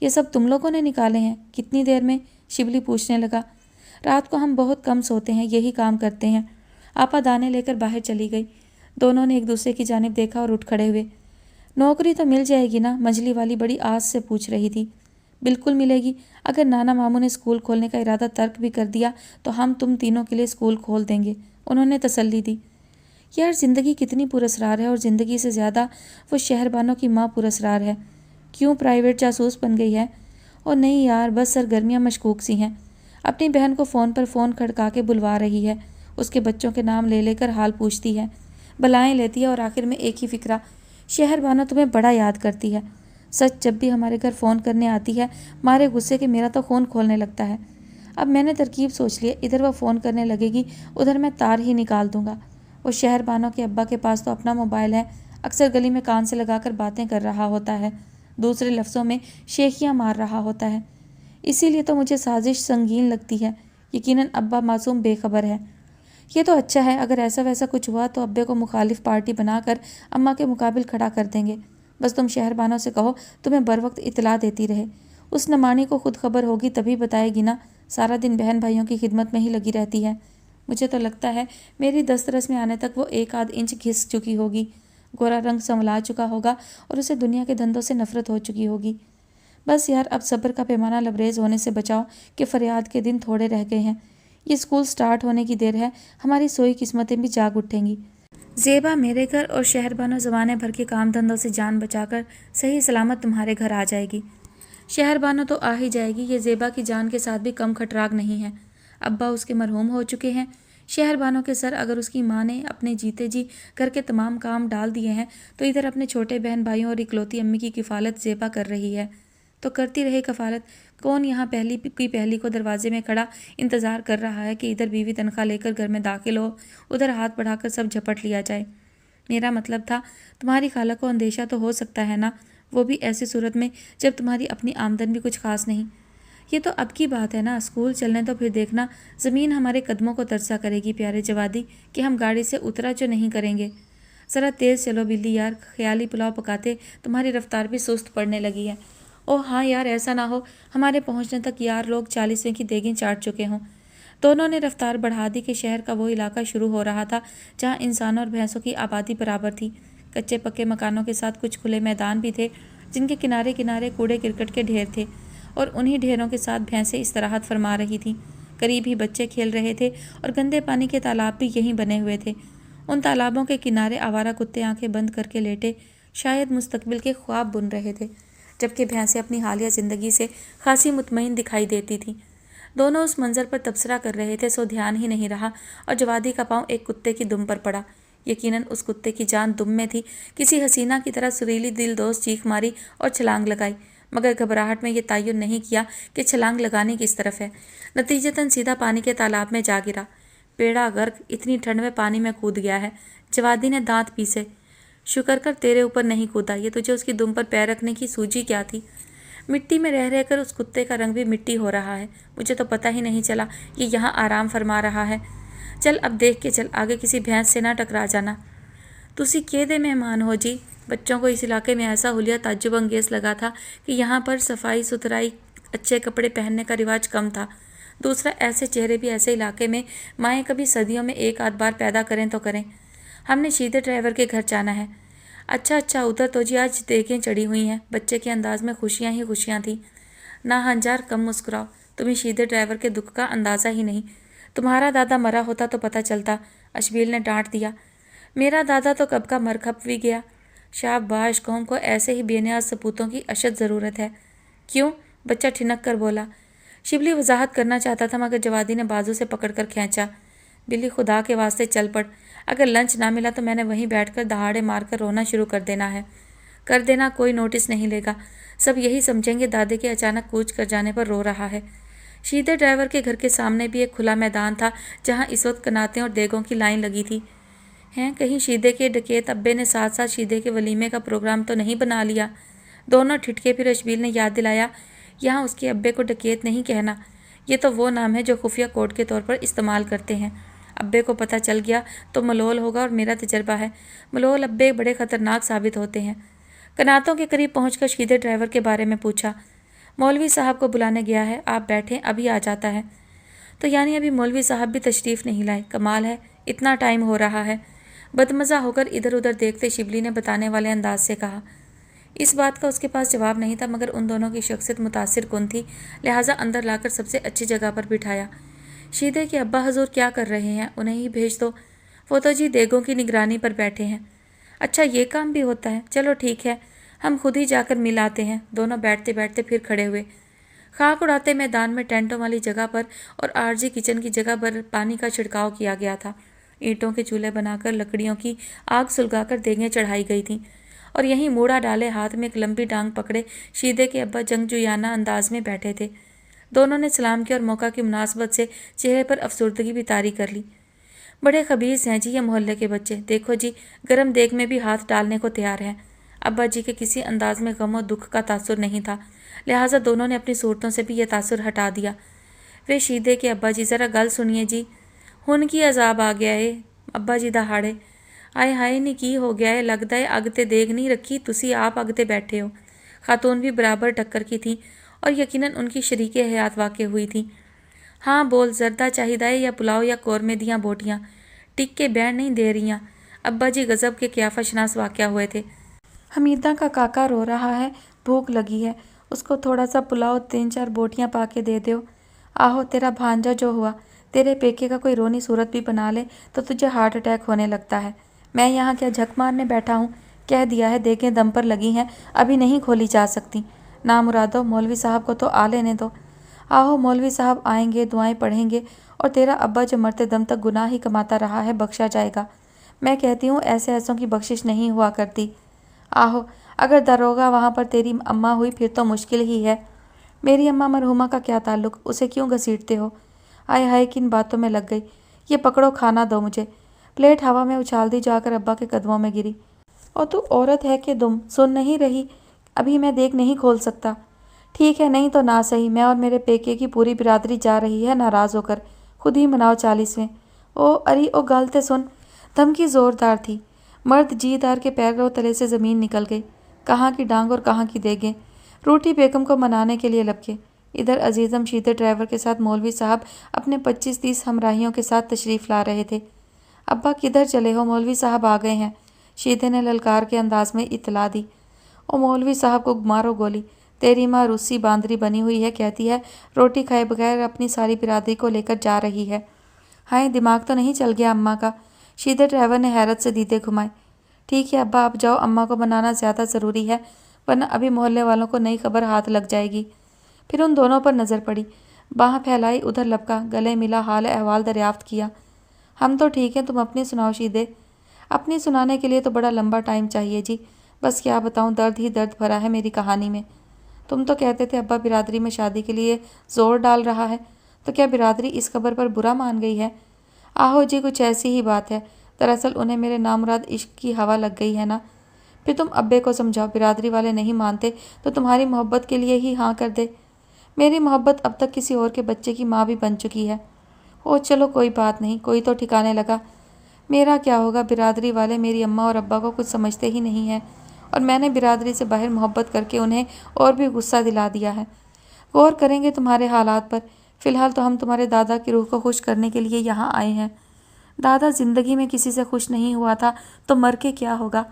ये सब तुम लोगों ने निकाले हैं? कितनी देर में? शिबली पूछने लगा। रात को हम बहुत कम सोते हैं, यही काम करते हैं। आपा दाने लेकर बाहर चली गई। दोनों ने एक दूसरे की जानिब देखा और उठ खड़े हुए। नौकरी तो मिल जाएगी ना? मंजली वाली बड़ी आस से पूछ रही थी। بالकुल मिलेगी। अगर नाना मामू ने स्कूल खोलने का इरादा तर्क भी कर दिया तो हम तुम तीनों के लिए स्कूल खोल देंगे, उन्होंने तसल्ली दी। यार ज़िंदगी कितनी पुरस्कार है और ज़िंदगी से ज़्यादा वो शहरबानों की माँ पुरस्कार है। क्यों प्राइवेट जासूस बन गई है? और नहीं यार, बस सरगर्मियाँ मशकूक सी हैं। अपनी बहन को फ़ोन पर फ़ोन खड़का के बुलवा रही है, उसके बच्चों के नाम ले लेकर हाल पूछती है, बलाएँ लेती है और आखिर में एक ही फ़िक्रा, शहरबानों तुम्हें बड़ा याद करती है। सच, जब भी हमारे घर फ़ोन करने आती है मारे गुस्से के मेरा तो खून खोलने लगता है। अब मैंने तरकीब सोच लिया, इधर वह फ़ोन करने लगेगी उधर मैं तार ही निकाल दूंगा। वो शहरबानों के अब्बा के पास तो अपना मोबाइल है, अक्सर गली में कान से लगाकर बातें कर रहा होता है, दूसरे लफ्ज़ों में शेखियाँ मार रहा होता है। इसीलिए तो मुझे साजिश संगीन लगती है। यकीनन अब्बा मासूम बेखबर है। ये तो अच्छा है, अगर ऐसा वैसा कुछ हुआ तो अब्बे को मुखालिफ पार्टी बनाकर अम्मा के मुकाबिल खड़ा कर देंगे। बस तुम शहरबानों से कहो तुम्हें बर वक्त इतला देती रहे। उस नमानी को खुद खबर होगी तभी बताएगी ना, सारा दिन बहन भाइयों की खिदमत में ही लगी रहती है। मुझे तो लगता है मेरी दस्तरस में आने तक वो 1 आध इंच घिस चुकी होगी, गोरा रंग संवला चुका होगा और उसे दुनिया के धंधों से नफरत हो चुकी होगी। बस यार, अब सब्र का पैमाना लबरेज होने से बचाओ कि फरियाद के दिन थोड़े रह गए हैं। ये स्कूल स्टार्ट होने की देर है, हमारी सोई किस्मतें भी जाग उठेंगी। ज़ेबा मेरे घर और शहरबानो ज़माने भर के काम धंधों से जान बचाकर सही सलामत तुम्हारे घर आ जाएगी। शहरबानो तो आ ही जाएगी, ये ज़ेबा की जान के साथ भी कम खटराग नहीं है। अब्बा उसके मरहूम हो चुके हैं। शहरबानो के सर अगर उसकी माँ ने अपने जीते जी घर के तमाम काम डाल दिए हैं तो इधर अपने छोटे बहन भाइयों और इकलौती अम्मी की किफ़ालत ज़ेबा कर रही है। तो करती रहे कफ़ालत। कौन यहाँ पहली को दरवाजे में खड़ा इंतज़ार कर रहा है कि इधर बीवी तनख्वाह लेकर घर में दाखिल हो, उधर हाथ बढ़ाकर सब झपट लिया जाए। मेरा मतलब था तुम्हारी खाला को अंदेशा तो हो सकता है ना, वो भी ऐसी सूरत में जब तुम्हारी अपनी आमदन भी कुछ खास नहीं। ये तो अब की बात है ना, स्कूल चलने तो फिर देखना ज़मीन हमारे कदमों को तरसा करेगी प्यारे जवादी, कि हम गाड़ी से उतरा जो नहीं करेंगे। ज़रा तेज़ चलो बिल्ली यार, ख्याली पुलाव पकाते तुम्हारी रफ्तार भी सुस्त पड़ने लगी है। ओह हाँ यार, ऐसा ना हो हमारे पहुंचने तक यार लोग 40वें की देगें चाट चुके हों। दोनों ने रफ्तार बढ़ा दी कि शहर का वो इलाका शुरू हो रहा था जहाँ इंसानों और भैंसों की आबादी बराबर थी। कच्चे पक्के मकानों के साथ कुछ खुले मैदान भी थे जिनके किनारे किनारे कूड़े करकट के ढेर थे और उन्हीं ढेरों के साथ भैंसें इस्तराहत फरमा रही थीं। करीब ही बच्चे खेल रहे थे और गंदे पानी के तालाब भी यहीं बने हुए थे। उन तालाबों के किनारे आवारा कुत्ते आंखें बंद करके लेटे शायद मुस्तकबिल के ख्वाब बुन रहे थे, जबकि भैंसें अपनी हालिया ज़िंदगी से खासी मुतमईन दिखाई देती थीं। दोनों उस मंजर पर तबसरा कर रहे थे, सो ध्यान ही नहीं रहा और जवादी का पाँव एक कुत्ते की दुम पर पड़ा। यकीनन उस कुत्ते की जान दुम में थी। किसी हसीना की तरह सुरीली दिलदोज़ चीख मारी और छलांग लगाई, मगर घबराहट में ये तयन नहीं किया कि छलांग लगानी किस तरफ है। नतीजतन सीधा पानी के तालाब में जा गिरा। पेड़ा गर्क इतनी ठंड में पानी में कूद गया है। जवादी ने दांत पीसे। शुक्र कर तेरे ऊपर नहीं कूदा, ये तुझे उसकी दुम पर पैर रखने की सूझी क्या थी। मिट्टी में रह रहकर उस कुत्ते का रंग भी मिट्टी हो रहा है। मुझे तो पता ही नहीं चला ये यहाँ आराम फरमा रहा है। चल अब देख के चल, आगे किसी भैंस से ना टकरा जाना। तुसी केदे मेहमान हो जी। बच्चों को इस इलाके में ऐसा हुलिया ताज्जुब अंगेज लगा था कि यहाँ पर सफाई सुथराई, अच्छे कपड़े पहनने का रिवाज कम था। दूसरा, ऐसे चेहरे भी ऐसे इलाके में माएँ कभी सदियों में 1 आध बार पैदा करें तो करें। हमने सीधे ड्राइवर के घर जाना है। अच्छा उधर तो जी आज देखें चढ़ी हुई हैं। बच्चे के अंदाज में खुशियाँ ही खुशियाँ थी। ना हंजार, कम मुस्कुराओ, तुम्हें सीधे ड्राइवर के दुख का अंदाज़ा ही नहीं। तुम्हारा दादा मरा होता तो पता चलता, अशबील ने डांट दिया। मेरा दादा तो कब का मर खप भी गया। शाबाश, कौम को ऐसे ही बेनियाज सपूतों की अशद ज़रूरत है। क्यों? बच्चा ठिनक कर बोला। शिबली वजाहत करना चाहता था मगर जवादी ने बाजू से पकड़कर खींचा। बिल्ली, खुदा के वास्ते चल पड़। अगर लंच ना मिला तो मैंने वहीं बैठकर दहाड़े मारकर रोना शुरू कर देना है। कर देना, कोई नोटिस नहीं लेगा। सब यही समझेंगे दादे के अचानक कूच कर जाने पर रो रहा है। सीधे ड्राइवर के घर के सामने भी एक खुला मैदान था जहाँ इस वक्त कनातें और देगों की लाइन लगी थी। हैं, कहीं शीदे के डकैत अब्बे ने साथ साथ शीदे के वलीमे का प्रोग्राम तो नहीं बना लिया। दोनों ठिठके। फिर अशबील ने याद दिलाया, यहाँ उसके अब्बे को डकैत नहीं कहना, ये तो वो नाम है जो खुफिया कोड के तौर पर इस्तेमाल करते हैं। अब्बे को पता चल गया तो मलोल होगा और मेरा तजर्बा है, मलोल अब्बे बड़े ख़तरनाक साबित होते हैं। कनातों के करीब पहुंचकर सीधे ड्राइवर के बारे में पूछा। मौलवी साहब को बुलाने गया है, आप बैठें, अभी आ जाता है। तो यानी अभी मौलवी साहब भी तशरीफ़ नहीं लाए। कमाल है, इतना टाइम हो रहा है। बदमज़ा होकर इधर उधर देखते शिबली ने बताने वाले अंदाज से कहा। इस बात का उसके पास जवाब नहीं था, मगर उन दोनों की शख्सियत मुतासिर कुन थी, लिहाजा अंदर लाकर सबसे अच्छी जगह पर बिठाया। शीदे के अब्बा हजूर क्या कर रहे हैं, उन्हें ही भेज दो, वो तो जी देगों की निगरानी पर बैठे हैं। अच्छा ये काम भी होता है, चलो ठीक है, हम खुद ही जाकर मिल आते हैं। दोनों बैठते बैठते फिर खड़े हुए। खाक उड़ाते मैदान में टेंटों वाली जगह पर और आरजी किचन की जगह पर पानी का छिड़काव किया गया था। ईंटों के चूल्हे बनाकर लकड़ियों की आग सुलगाकर देगें चढ़ाई गई थीं और यहीं मूड़ा डाले हाथ में एक लंबी टांग पकड़े शीदे के अब्बा जंगजुयाना अंदाज में बैठे थे। दोनों ने सलाम किया और मौका की मुनासबत से चेहरे पर अफसुर्दगी भी तारी कर ली। बड़े खबीस हैं जी ये मोहल्ले के बच्चे, देखो जी गरम देग में भी हाथ डालने को तैयार हैं। अब्बा जी के किसी अंदाज में गम और दुख का तासुर नहीं था, लिहाजा दोनों ने अपनी सूरतों से भी यह तासुर हटा दिया। वे शीदे के अब्बा जी ज़रा गल सुनिए जी, हुन की अजाब आ गया है। अब्बा जी दहाड़े, आए हाय नी की हो गया है, लगता है अग ते देग नहीं रखी, तुसी आप अग ते बैठे हो। खातून भी बराबर टक्कर की थी और यकीनन उनकी शरीके हयात वाक़ हुई थी। हाँ बोल, जर्दा चाहिदा है या पुलाव या कौरमे दियाँ बोटियाँ, टिक के बैठ नहीं दे रही। अब्बा जी गज़ब के क़ियाफ़ा शनास वाक़या हुए थे। हमीदा का काका रो रहा है, भूख लगी है, उसको थोड़ा सा पुलाव 3-4 बोटियाँ पा के दे दो। आहो तेरा भांजा जो हुआ, तेरे पेके का कोई रोनी सूरत भी बना ले तो तुझे हार्ट अटैक होने लगता है। मैं यहाँ क्या झक मारने बैठा हूँ, कह दिया है देखें दम पर लगी हैं, अभी नहीं खोली जा सकती। ना मुरादो, मौलवी साहब को तो आ लेने दो। आहो मौलवी साहब आएंगे, दुआएं पढ़ेंगे और तेरा अब्बा जो मरते दम तक गुनाह ही कमाता रहा है बख्शा जाएगा। मैं कहती हूँ ऐसे ऐसों की बख्शिश नहीं हुआ करती। आहो अगर दरोगा वहाँ पर तेरी अम्मा हुई फिर तो मुश्किल ही है। मेरी अम्मा मरहुमा का क्या ताल्लुक, उसे क्यों घसीटते हो। आय हाय किन बातों में लग गई। ये पकड़ो खाना दो मुझे। प्लेट हवा में उछाल दी जाकर अब्बा के कदमों में गिरी। और तू औरत है कि दुम, सुन नहीं रही, अभी मैं देख नहीं खोल सकता। ठीक है नहीं तो ना सही, मैं और मेरे पेके की पूरी बिरादरी जा रही है नाराज़ होकर, खुद ही मनाओ 40वें। ओ अरे ओ गालते सुन। धमकी ज़ोरदार थी। मर्द जीदार के पैरों तले से ज़मीन निकल गई। कहाँ की डांग और कहाँ की देगें। रूठी बेगम को मनाने के लिए लपके। इधर अजीज़म शीदे ड्राइवर के साथ मौलवी साहब अपने 25-30 हमराहियों के साथ तशरीफ़ ला रहे थे। अब्बा किधर चले हो, मौलवी साहब आ गए हैं, शीदे ने ललकार के अंदाज में इतला दी। ओ मौलवी साहब को मारो गोली, तेरी माँ रूसी बांदरी बनी हुई है, कहती है रोटी खाए बगैर अपनी सारी बिरादरी को लेकर जा रही है। हाय दिमाग तो नहीं चल गया अम्मा का। शीदे ड्राइवर ने हैरत से दीदे घुमाए। ठीक है अब्बा आप जाओ, अम्मा को बनाना ज़्यादा ज़रूरी है, वरना अभी मोहल्ले वालों को नई खबर हाथ लग जाएगी। फिर उन दोनों पर नज़र पड़ी। बाह फैलाई, उधर लपका, गले मिला, हाल अहवाल दरियाफ्त किया। हम तो ठीक हैं, तुम अपनी सुनाओ शीदे। अपनी सुनाने के लिए तो बड़ा लंबा टाइम चाहिए जी, बस क्या बताऊं, दर्द ही दर्द भरा है मेरी कहानी में। तुम तो कहते थे अब्बा बिरादरी में शादी के लिए ज़ोर डाल रहा है, तो क्या बिरादरी इस खबर पर बुरा मान गई है। आहो जी कुछ ऐसी ही बात है, दरअसल उन्हें मेरे नामुराद इश्क की हवा लग गई है ना। फिर तुम अब्बे को समझाओ, बिरादरी वाले नहीं मानते तो तुम्हारी मोहब्बत के लिए ही हाँ कर दे। मेरी मोहब्बत अब तक किसी और के बच्चे की माँ भी बन चुकी है। ओ चलो कोई बात नहीं, कोई तो ठिकाने लगा। मेरा क्या होगा, बिरादरी वाले मेरी अम्मा और अब्बा को कुछ समझते ही नहीं हैं और मैंने बिरादरी से बाहर मोहब्बत करके उन्हें और भी गुस्सा दिला दिया है। गौर करेंगे तुम्हारे हालात पर। फ़िलहाल तो हम तुम्हारे दादा की रूह को खुश करने के लिए यहाँ आए हैं। दादा ज़िंदगी में किसी से खुश नहीं हुआ था तो मर के क्या होगा।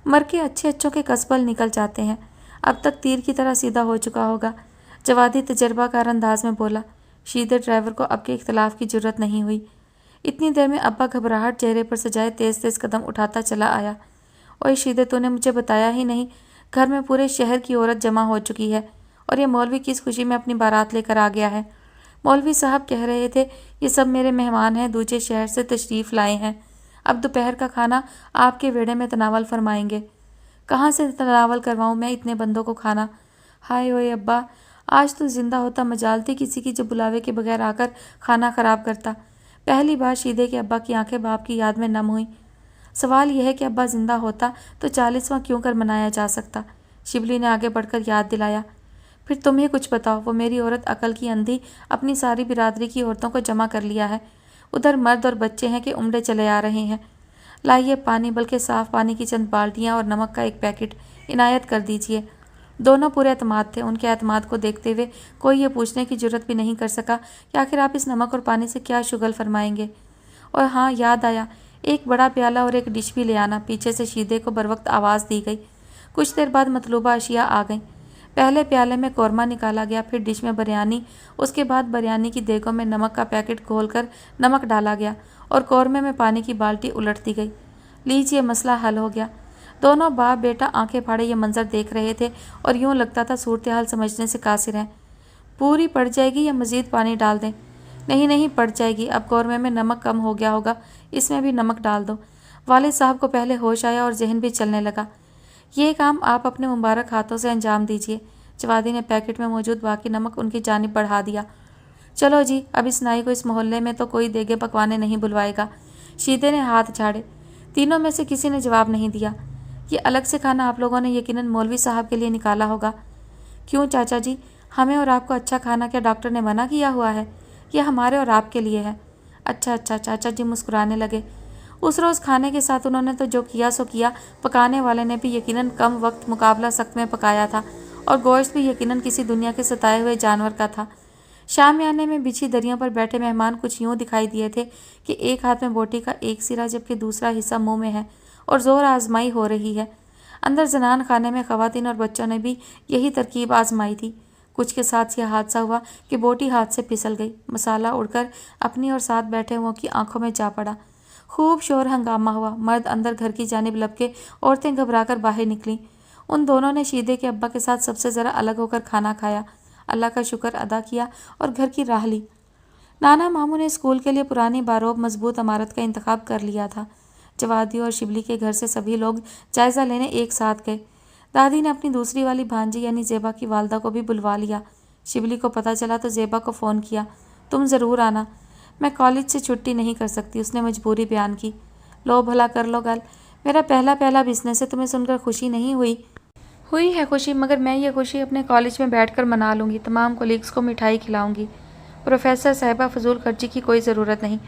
मर के अच्छे अच्छों के कसबल निकल जाते हैं। अब तक तीर की तरह सीधा हो चुका होगा। जवादी तजर्बाकार अंदाज में बोला। शीदे ड्राइवर को अब के इख्तलाफ की जरूरत नहीं हुई। इतनी देर में अब्बा घबराहट चेहरे पर सजाए तेज़ तेज़ कदम उठाता चला आया। ओए शीदे तूने मुझे बताया ही नहीं, घर में पूरे शहर की औरत जमा हो चुकी है और ये मौलवी किस खुशी में अपनी बारात लेकर आ गया है। मौलवी साहब कह रहे थे ये सब मेरे मेहमान हैं, दूसरे शहर से तशरीफ़ लाए हैं, अब दोपहर का खाना आपके वेड़े में तनावल फरमाएंगे। कहाँ से तनावल करवाऊँ मैं इतने बंदों को खाना। हाय ओए अब्बा, आज तो ज़िंदा होता मजाल थी किसी की जो बुलावे के बगैर आकर खाना ख़राब करता। पहली बार शीदे के अब्बा की आंखें बाप की याद में नम हुई। सवाल यह है कि अब्बा ज़िंदा होता तो 40वां क्यों कर मनाया जा सकता। शिबली ने आगे बढ़कर याद दिलाया। फिर तुम ही कुछ बताओ, वो मेरी औरत अकल की अंधी अपनी सारी बिरादरी की औरतों को जमा कर लिया है। उधर मर्द और बच्चे हैं कि उमड़े चले आ रहे हैं। लाइए पानी, बल्कि साफ़ पानी की चंद बाल्टियाँ और नमक का एक पैकेट इनायत कर दीजिए। दोनों पूरे एतमाद थे। उनके एतमाद को देखते हुए कोई ये पूछने की जरूरत भी नहीं कर सका कि आखिर आप इस नमक और पानी से क्या शुगल फरमाएंगे। और हाँ याद आया, एक बड़ा प्याला और एक डिश भी ले आना। पीछे से शीदे को बर वक्त आवाज़ दी गई। कुछ देर बाद मतलूबा अशिया आ गईं। पहले प्याले में कौरमा निकाला गया, फिर डिश में बिरयानी, उसके बाद बिरयानी की देगों में नमक का पैकेट खोलकर नमक डाला गया और कौरमे में पानी की बाल्टी उलट दी गई। लीजिए, मसला हल हो गया। दोनों बाप बेटा आंखें फाड़े ये मंजर देख रहे थे और यूं लगता था सूरत हाल समझने से कासिर हैं। पूरी पड़ जाएगी या मज़ीद पानी डाल दें? नहीं नहीं, पड़ जाएगी। अब कौरमे में नमक कम हो गया होगा, इसमें भी नमक डाल दो। वालिद साहब को पहले होश आया और जहन भी चलने लगा। ये काम आप अपने मुबारक हाथों से अंजाम दीजिए। जवादी ने पैकेट में मौजूद बाकी नमक उनकी जानिब बढ़ा दिया। चलो जी, अब इस नाई को इस मोहल्ले में तो कोई देगे पकवाने नहीं बुलवाएगा। शीदे ने हाथ झाड़े। तीनों में से किसी ने जवाब नहीं दिया। ये अलग से खाना आप लोगों ने यकीनन मौलवी साहब के लिए निकाला होगा। क्यों चाचा जी, हमें और आपको अच्छा खाना क्या डॉक्टर ने मना किया हुआ है? यह हमारे और आपके लिए है। अच्छा अच्छा, चाचा जी मुस्कुराने लगे। उस रोज़ खाने के साथ उन्होंने तो जो किया सो किया। पकाने वाले ने भी यकीनन कम वक्त मुकाबला सख्त में पकाया था और गोश्त भी यकीनन किसी दुनिया के सताए हुए जानवर का था। शामियाने में बिछी दरियों पर बैठे मेहमान कुछ यूँ दिखाई दिए थे कि एक हाथ में बोटी का एक सिरा जबकि दूसरा हिस्सा मुंह में है और ज़ोर आजमाई हो रही है। अंदर जनान खाने में ख़वातीन और बच्चों ने भी यही तरकीब आजमाई थी। कुछ के साथ यह हादसा हुआ कि बोटी हाथ से फिसल गई। मसाला उड़कर अपनी और साथ बैठे हुओं की आंखों में जा पड़ा। खूब शोर हंगामा हुआ। मर्द अंदर घर की जानिब लपके, औरतें घबराकर बाहर निकलीं। उन दोनों ने शीदे के अब्बा के साथ सबसे ज़रा अलग होकर खाना खाया, अल्लाह का शुक्र अदा किया और घर की राह ली। नाना मामू ने स्कूल के लिए पुरानी बारोब मजबूत इमारत का इंतखाब कर लिया था। जवादी और शिबली के घर से सभी लोग जायज़ा लेने एक साथ गए। दादी ने अपनी दूसरी वाली भांजी यानी ज़ेबा की वालदा को भी बुलवा लिया। शिबली को पता चला तो ज़ेबा को फ़ोन किया। तुम ज़रूर आना, मैं कॉलेज से छुट्टी नहीं कर सकती, उसने मजबूरी बयान की। लो भला कर लो गल, मेरा पहला बिजनेस है, तुम्हें सुनकर खुशी नहीं हुई? हुई है खुशी, मगर मैं ये खुशी अपने कॉलेज में बैठकर मना लूँगी। तमाम कोलीग्स को मिठाई खिलाऊँगी। प्रोफेसर साहिबा, फजूल खर्ची की कोई ज़रूरत नहीं।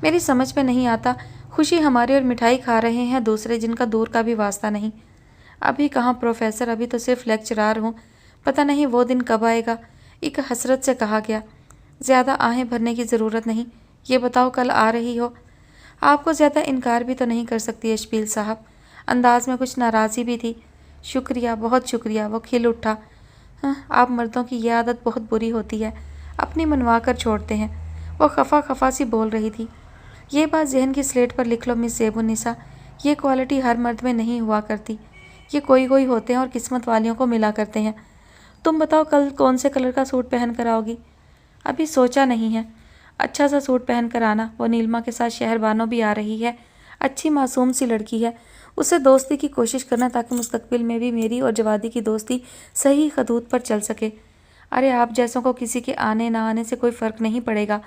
मेरी समझ में नहीं आता, खुशी हमारी और मिठाई खा रहे हैं दूसरे, जिनका दूर का भी वास्ता नहीं। अभी कहाँ प्रोफेसर, अभी तो सिर्फ लेक्चरार हूँ। पता नहीं वो दिन कब आएगा। एक हसरत से कहा गया। ज़्यादा आहें भरने की ज़रूरत नहीं। ये बताओ कल आ रही हो? आपको ज़्यादा इनकार भी तो नहीं कर सकती अशबील साहब। अंदाज में कुछ नाराज़ी भी थी। शुक्रिया, बहुत शुक्रिया, वो खिल उठा। हाँ, आप मर्दों की यह आदत बहुत बुरी होती है, अपनी मनवा कर छोड़ते हैं। वो खफा खफा सी बोल रही थी। ये बात जहन की स्लेट पर लिख लो मिस ज़ेबुन्निसा, ये क्वालिटी हर मर्द में नहीं हुआ करती। ये कोई कोई होते हैं और किस्मत वालियों को मिला करते हैं। तुम बताओ कल कौन से कलर का सूट पहन कर आओगी? अभी सोचा नहीं है। अच्छा सा सूट पहन कर आना। वो नीलमा के साथ शहरबानो भी आ रही है। अच्छी मासूम सी लड़की है। उससे दोस्ती की कोशिश करना ताकि मुस्तकबिल में भी मेरी और जवादी की दोस्ती सही खतूत पर चल सके। अरे आप जैसों को किसी के आने ना आने से कोई फ़र्क नहीं पड़ेगा।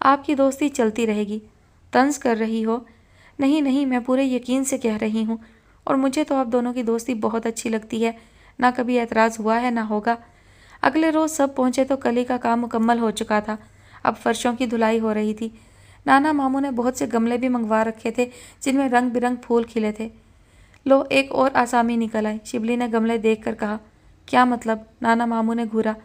आपकी दोस्ती चलती रहेगी। तंज कर रही हो? नहीं नहीं, मैं पूरे यकीन से कह रही हूँ। और मुझे तो आप दोनों की दोस्ती बहुत अच्छी लगती है। ना कभी एतराज़ हुआ है ना होगा। अगले रोज़ सब पहुँचे तो कली का काम मुकम्मल हो चुका था। अब फर्शों की धुलाई हो रही थी। नाना मामू ने बहुत से गमले भी मंगवा रखे थे जिनमें रंग बिरंग फूल खिले थे। लो, एक और आसामी निकल आई। शिबली ने गमले देख कर कहा। क्या मतलब? नाना मामू ने घूरा।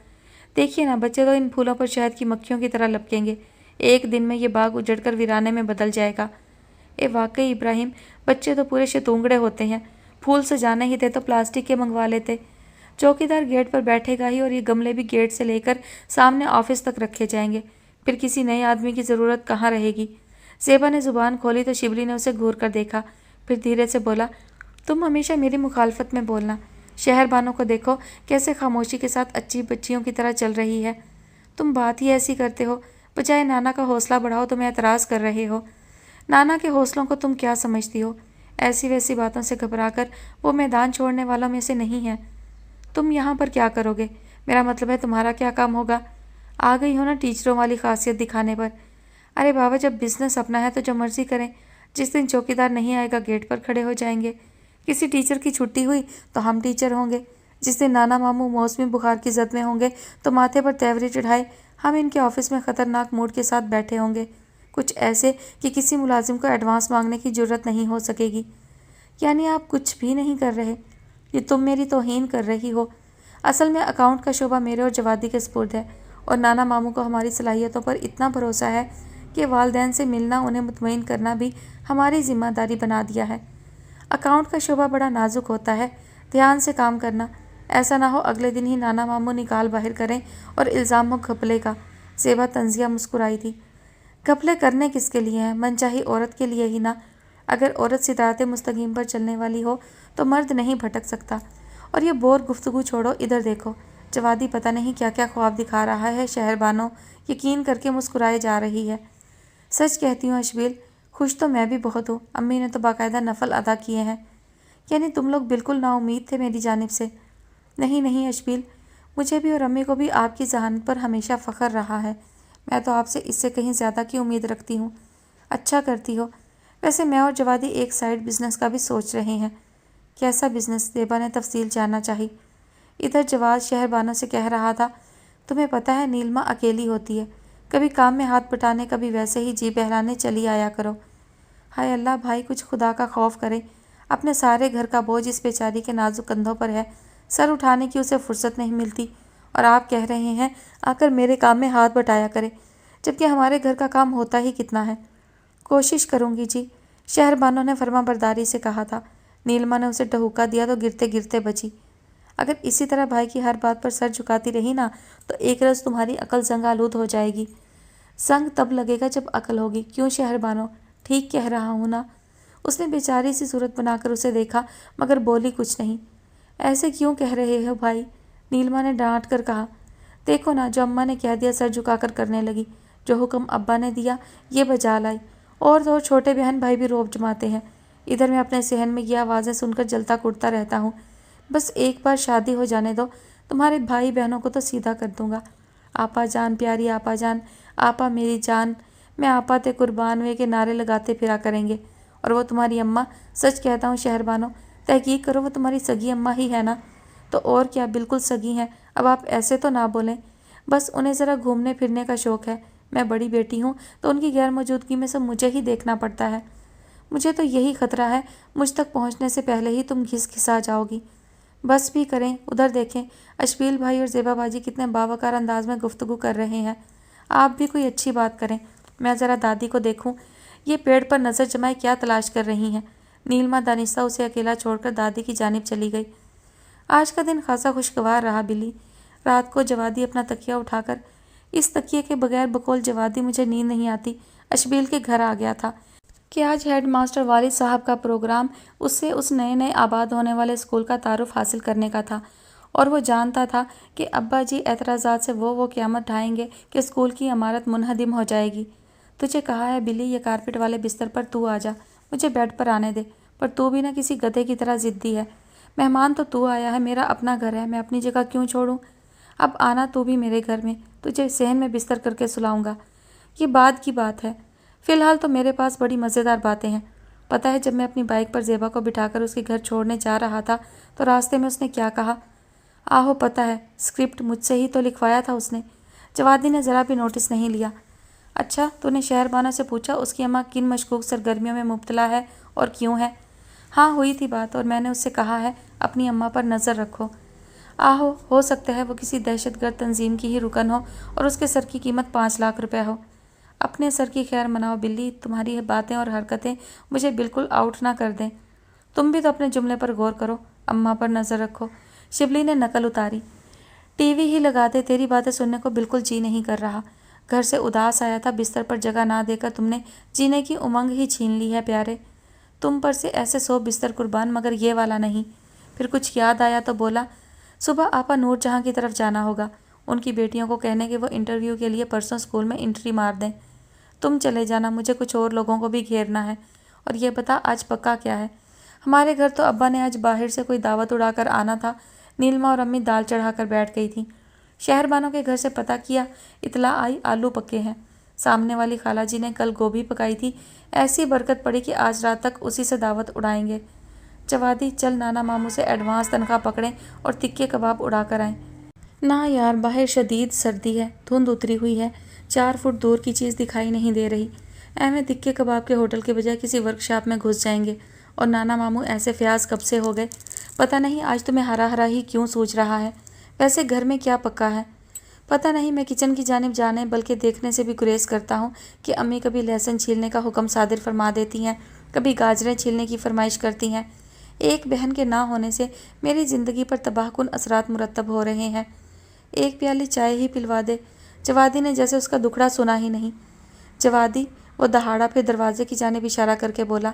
देखिए ना, बच्चे तो इन फूलों पर शहद की मक्खियों की तरह लपकेंगे। एक दिन में ये बाग उजड़कर वीराने में बदल जाएगा। वाकई इब्राहिम, बच्चे तो पूरे शतूंगड़े होते हैं। फूल सजाने ही थे तो प्लास्टिक के मंगवा लेते। चौकीदार गेट पर बैठेगा ही और ये गमले भी गेट से लेकर सामने ऑफिस तक रखे जाएंगे। फिर किसी नए आदमी की ज़रूरत कहाँ रहेगी? ज़ेबा ने ज़ुबान खोली तो शिबली ने उसे घूर कर देखा। फिर धीरे से बोला, तुम हमेशा मेरी मुखालफत में बोलना। शहरबानों को देखो कैसे खामोशी के साथ अच्छी बच्चियों की तरह चल रही है। तुम बात ही ऐसी करते हो, बजाय नाना का हौसला बढ़ाओ तुम एतराज़ कर रहे हो। नाना के हौसलों को तुम क्या समझती हो? ऐसी वैसी बातों से घबराकर वो मैदान छोड़ने वालों में से नहीं है। तुम यहाँ पर क्या करोगे? मेरा मतलब है तुम्हारा क्या काम होगा? आ गई हो ना टीचरों वाली खासियत दिखाने पर। अरे बाबा, जब बिज़नेस अपना है तो जो मर्ज़ी करें। जिस दिन चौकीदार नहीं आएगा गेट पर खड़े हो जाएंगे। किसी टीचर की छुट्टी हुई तो हम टीचर होंगे। जिस दिन नाना मामू मौसमी बुखार की जद में होंगे तो माथे पर तैवरी चढ़ाए हम इनके ऑफिस में ख़तरनाक मूड के साथ बैठे होंगे। कुछ ऐसे कि किसी मुलाजिम को एडवांस मांगने की ज़रूरत नहीं हो सकेगी। यानी आप कुछ भी नहीं कर रहे? ये तुम मेरी तौहीन कर रही हो। असल में अकाउंट का शोबा मेरे और जवादी के स्पुर्द है और नाना मामू को हमारी सलाहियतों पर इतना भरोसा है कि वालदैन से मिलना, उन्हें मुतमईन करना भी हमारी ज़िम्मेदारी बना दिया है। अकाउंट का शोबा बड़ा नाजुक होता है, ध्यान से काम करना, ऐसा ना हो अगले दिन ही नाना मामू निकाल बाहर करें और इल्ज़ाम हो घपले का। ज़ेबा तंजिया मुस्कुराई थी। घपले करने किसके लिए हैं? मनचाही औरत के लिए ही ना। अगर औरत सिरात मुस्तकीम पर चलने वाली हो तो मर्द नहीं भटक सकता। और ये बोर गुफ्तगू छोड़ो, इधर देखो। जवादी पता नहीं क्या क्या ख्वाब दिखा रहा है। शहरबानो यकीन करके मुस्कुराए जा रही है। सच कहती हूँ अशबील, खुश तो मैं भी बहुत हूँ। अम्मी ने तो बाकायदा नफल अदा किए हैं। यानी तुम लोग बिल्कुल नाउम्मीद थे मेरी जानिब से? नहीं नहीं अशबील, मुझे भी और अम्मी को भी आपकी जहानत पर हमेशा फ़ख्र रहा है। मैं तो आपसे इससे कहीं ज़्यादा की उम्मीद रखती हूँ। अच्छा करती हो। वैसे मैं और जवादी एक साइड बिज़नेस का भी सोच रहे हैं। कैसा बिज़नेस? ज़ेबा ने तफसील जानना चाही। इधर जवाद शहरबानों से कह रहा था, तुम्हें पता है नीलमा अकेली होती है, कभी काम में हाथ बटाने, कभी वैसे ही जी बहलाने चली आया करो। हाय अल्लाह भाई, कुछ खुदा का खौफ करे। अपने सारे घर का बोझ इस बेचारी के नाजुक कंधों पर है, सर उठाने की उसे फुर्सत नहीं मिलती, और आप कह रहे हैं आकर मेरे काम में हाथ बटाया करे, जबकि हमारे घर का काम होता ही कितना है। कोशिश करूँगी जी, शहरबानो ने फरमाबरदारी से कहा था। नीलमा ने उसे टहुका दिया तो गिरते गिरते बची। अगर इसी तरह भाई की हर बात पर सर झुकाती रही ना तो एक रोज़ तुम्हारी अकल जंग आलूद हो जाएगी। संग तब लगेगा जब अकल होगी। क्यों शहरबानो, ठीक कह रहा हूँ ना? उसने बेचारी सी सूरत बनाकर उसे देखा मगर बोली कुछ नहीं। ऐसे क्यों कह रहे हो भाई? नीलमा ने डांट कर कहा। देखो ना, जो अम्मा ने कह दिया सर झुकाकर करने लगी, जो हुक्म अब्बा ने दिया ये बजा लाई। और तो छोटे बहन भाई भी रोब जमाते हैं। इधर मैं अपने सहन में ये आवाज़ें सुनकर जलता कुड़ता रहता हूँ। बस एक बार शादी हो जाने दो, तुम्हारे भाई बहनों को तो सीधा कर दूंगा। आपा जान, प्यारी आपा जान, आपा मेरी जान, मैं आपा ते कुर्बान वे के नारे लगाते फिरा करेंगे। और वो तुम्हारी अम्मा, सच कहता हूँ शहरबानो, तहकीक करो वो तुम्हारी सगी अम्मा ही है ना? तो और क्या, बिल्कुल सगी हैं। अब आप ऐसे तो ना बोलें। बस उन्हें ज़रा घूमने फिरने का शौक़ है। मैं बड़ी बेटी हूँ तो उनकी गैर मौजूदगी में सब मुझे ही देखना पड़ता है। मुझे तो यही खतरा है, मुझ तक पहुँचने से पहले ही तुम घिसा जाओगी। बस भी करें, उधर देखें, अशबील भाई और ज़ेबा बाजी कितने बावकार अंदाज में गुफ्तगू कर रहे हैं। आप भी कोई अच्छी बात करें। मैं ज़रा दादी को देखूं, ये पेड़ पर नज़र जमाए क्या तलाश कर रही हैं। नीलमा दानिस्ता उसे अकेला छोड़कर दादी की जानिब चली गई। आज का दिन खासा खुशगवार रहा बिल्ली। रात को जवादी अपना तकिया उठाकर, इस तकिए के बगैर बकौल जवादी मुझे नींद नहीं आती, अशबील के घर आ गया था कि आज हेड मास्टर वालिद साहब का प्रोग्राम उससे उस नए नए आबाद होने वाले स्कूल का तारुफ हासिल करने का था। और वो जानता था कि अब्बा जी एतराज़ात से वो क़यामत ढाएंगे कि स्कूल की इमारत मुनहदिम हो जाएगी। तुझे कहा है बिल्ली, ये कारपेट वाले बिस्तर पर तू आ जा, मुझे बेड पर आने दे। पर तू भी ना किसी गधे की तरह ज़िद्दी है। मेहमान तो तू आया है, मेरा अपना घर है, मैं अपनी जगह क्यों छोड़ूं? अब आना तू भी मेरे घर में, तुझे सहन में बिस्तर करके सुलाऊंगा। ये बाद की बात है, फ़िलहाल तो मेरे पास बड़ी मज़ेदार बातें हैं। पता है, जब मैं अपनी बाइक पर ज़ेबा को बिठाकर उसके घर छोड़ने जा रहा था तो रास्ते में उसने क्या कहा? आहो पता है, स्क्रिप्ट मुझसे ही तो लिखवाया था उसने। जवादी ने ज़रा भी नोटिस नहीं लिया। अच्छा, तूने शहरबानो से पूछा उसकी अम्मा किन मशकूक सरगर्मियों में मुब्तला है और क्यों है? हाँ, हुई थी बात, और मैंने उससे कहा है अपनी अम्मा पर नज़र रखो। आहो, हो सकता है वो किसी दहशतगर्द तंजीम की ही रुकन हो और उसके सर की कीमत 5 लाख रुपए हो। अपने सर की खैर मनाओ बिल्ली, तुम्हारी बातें और हरकतें मुझे बिल्कुल आउट ना कर दें। तुम भी तो अपने जुमले पर गौर करो, अम्मा पर नज़र रखो। शिबली ने नकल उतारी। टीवी ही लगा दे, तेरी बातें सुनने को बिल्कुल जी नहीं कर रहा। घर से उदास आया था, बिस्तर पर जगह ना देकर तुमने जीने की उमंग ही छीन ली है प्यारे। तुम पर से ऐसे 100 बिस्तर कुर्बान, मगर ये वाला नहीं। फिर कुछ याद आया तो बोला, सुबह आपा नूरजहाँ की तरफ जाना होगा। उनकी बेटियों को कहने कि वो इंटरव्यू के लिए परसों स्कूल में एंट्री मार दें। तुम चले जाना, मुझे कुछ और लोगों को भी घेरना है। और ये बता, आज पक्का क्या है? हमारे घर तो अब्बा ने आज बाहर से कोई दावत उड़ाकर आना था। नीलमा और अम्मी दाल चढ़ाकर बैठ गई थी। शहरबानों के घर से पता किया, इतला आई आलू पके हैं। सामने वाली खाला जी ने कल गोभी पकाई थी, ऐसी बरकत पड़ी कि आज रात तक उसी से दावत उड़ाएंगे। जवादी, चल नाना मामू से एडवांस तनख्वाह पकड़ें और तिक्के कबाब उड़ा कर आएँ। ना यार, बाहर शदीद सर्दी है, धुंध उतरी हुई है, 4 फुट दूर की चीज़ दिखाई नहीं दे रही। ऐवें तिक्के कबाब के होटल के बजाय किसी वर्कशॉप में घुस जाएंगे। और नाना मामू ऐसे फ्याज कब से हो गए? पता नहीं आज तुम्हें हरा हरा ही क्यों सूझ रहा है। वैसे घर में क्या पक्का है? पता नहीं, मैं किचन की जानिब जाने बल्कि देखने से भी गुरेज करता हूँ कि अम्मी कभी लहसुन छीलने का हुक्म सादिर फरमा देती हैं, कभी गाजरें छीलने की फरमाइश करती हैं। ایک بہن کے نہ ہونے سے میری زندگی پر تباہ کن اثرات مرتب ہو رہے ہیں۔ ایک پیالی چائے ہی پلوا دے۔ جوادی نے جیسے اس کا دکھڑا سنا ہی نہیں۔ جوادی، وہ دہاڑا پھر دروازے کی جانب اشارہ کر کے بولا،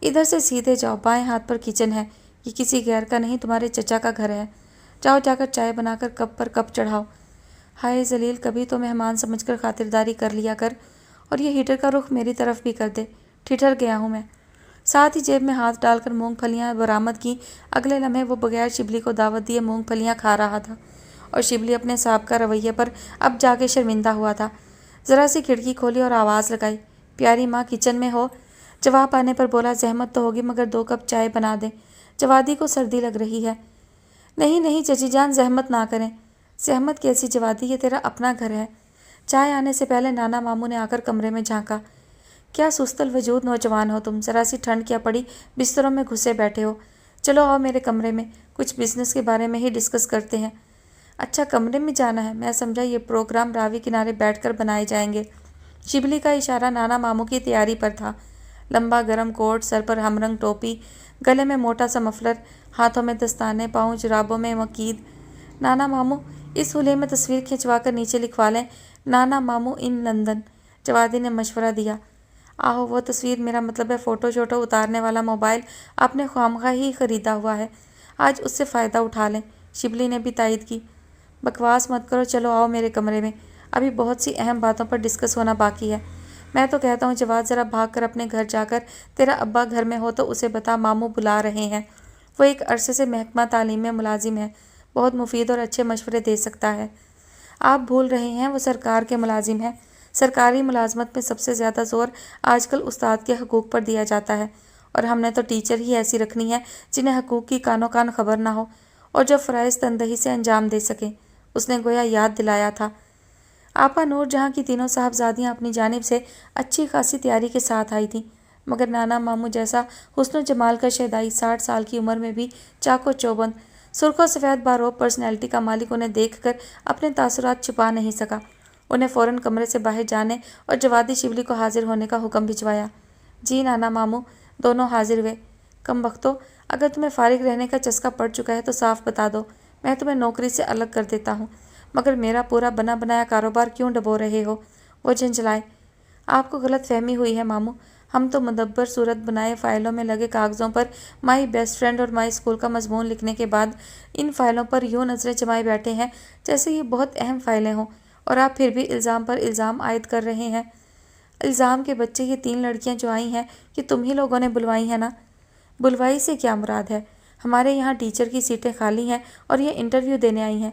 ادھر سے سیدھے جاؤ، بائیں ہاتھ پر کچن ہے، یہ کسی غیر کا نہیں، تمہارے چچا کا گھر ہے، جاؤ جا کر چائے بنا کر کپ پر کپ چڑھاؤ۔ ہائے ذلیل، کبھی تو مہمان سمجھ کر خاطرداری کر لیا کر، اور یہ ہیٹر کا رخ میری طرف بھی کر دے، ٹھٹر گیا ہوں میں۔ ساتھ ہی جیب میں ہاتھ ڈال کر مونگ پھلیاں برآمد کی۔ اگلے لمحے وہ بغیر شبلی کو دعوت دیے مونگ پھلیاں کھا رہا تھا، اور شبلی اپنے سابقہ رویے پر اب جا کے شرمندہ ہوا تھا۔ ذرا سی کھڑکی کھولی اور آواز لگائی، پیاری ماں کچن میں ہو؟ جواب آنے پر بولا، زحمت تو ہوگی مگر 2 کپ چائے بنا دیں، جوادی کو سردی لگ رہی ہے۔ نہیں نہیں چچی جان، زحمت نہ کریں۔ زحمت کیسی جوادی، یہ تیرا اپنا گھر ہے۔ چائے آنے سے پہلے نانا ماموں نے آ کر کمرے میں جھانکا۔ کیا سست الوجود نوجوان ہو تم، ذرا سی ٹھنڈ کیا پڑی بستروں میں گھسے بیٹھے ہو، چلو آؤ میرے کمرے میں، کچھ بزنس کے بارے میں ہی ڈسکس کرتے ہیں۔ اچھا کمرے میں جانا ہے، میں سمجھا یہ پروگرام راوی کنارے بیٹھ کر بنائے جائیں گے۔ شبلی کا اشارہ نانا ماموں کی تیاری پر تھا۔ لمبا گرم کوٹ، سر پر ہم رنگ ٹوپی، گلے میں موٹا سا مفلر، ہاتھوں میں دستانے، پاؤں جرابوں میں مکید۔ نانا ماموں، اس حلیے میں تصویر کھنچوا کر نیچے لکھوا لیں، نانا ماموں ان لندن، جوادی نے مشورہ دیا۔ آہو، وہ تصویر، میرا مطلب ہے فوٹو شوٹو اتارنے والا موبائل آپ نے خوامخواہ ہی خریدا ہوا ہے، آج اس سے فائدہ اٹھا لیں، شبلی نے بھی تائید کی۔ بکواس مت کرو، چلو آؤ میرے کمرے میں، ابھی بہت سی اہم باتوں پر ڈسکس ہونا باقی ہے۔ میں تو کہتا ہوں جواد، ذرا بھاگ کر اپنے گھر جا کر، تیرا ابا گھر میں ہو تو اسے بتا ماموں بلا رہے ہیں، وہ ایک عرصے سے محکمہ تعلیم میں ملازم ہے، بہت مفید اور اچھے مشورے دے سکتا ہے۔ آپ بھول رہے ہیں وہ سرکار کے ملازم ہیں، سرکاری ملازمت میں سب سے زیادہ زور آج کل استاد کے حقوق پر دیا جاتا ہے، اور ہم نے تو ٹیچر ہی ایسی رکھنی ہے جنہیں حقوق کی کانوں کان خبر نہ ہو، اور جو فرائض تندہی سے انجام دے سکیں، اس نے گویا یاد دلایا تھا۔ آپا نور جہاں کی تینوں صاحبزادیاں اپنی جانب سے اچھی خاصی تیاری کے ساتھ آئی تھیں، مگر نانا ماموں جیسا حسن و جمال کا شیدائی 60 سال کی عمر میں بھی چاق و چوبند، سرخ و سفید باروب پرسنالٹی کا مالک انہیں دیکھ کر اپنے تاثرات چھپا نہیں سکا۔ انہیں فوراً کمرے سے باہر جانے اور جوادی شبلی کو حاضر ہونے کا حکم بھجوایا۔ جی نانا ماموں، دونوں حاضر ہوئے۔ کم بختو، اگر تمہیں فارغ رہنے کا چسکا پڑ چکا ہے تو صاف بتا دو، میں تمہیں نوکری سے الگ کر دیتا ہوں، مگر میرا پورا بنا بنایا کاروبار کیوں ڈبو رہے ہو؟ وہ جھنجھلائے۔ آپ کو غلط فہمی ہوئی ہے ماموں، ہم تو مدبر صورت بنائے فائلوں میں لگے کاغذوں پر مائی بیسٹ فرینڈ اور مائی اسکول کا مضمون لکھنے کے بعد ان فائلوں پر یوں نظریں جمائے بیٹھے ہیں جیسے یہ بہت اہم فائلیں ہوں، اور آپ پھر بھی الزام پر الزام عائد کر رہے ہیں۔ الزام کے بچے، یہ 3 لڑکیاں جو آئی ہیں یہ تم ہی لوگوں نے بلوائی ہیں نا؟ بلوائی سے کیا مراد ہے؟ ہمارے یہاں ٹیچر کی سیٹیں خالی ہیں اور یہ انٹرویو دینے آئی ہیں۔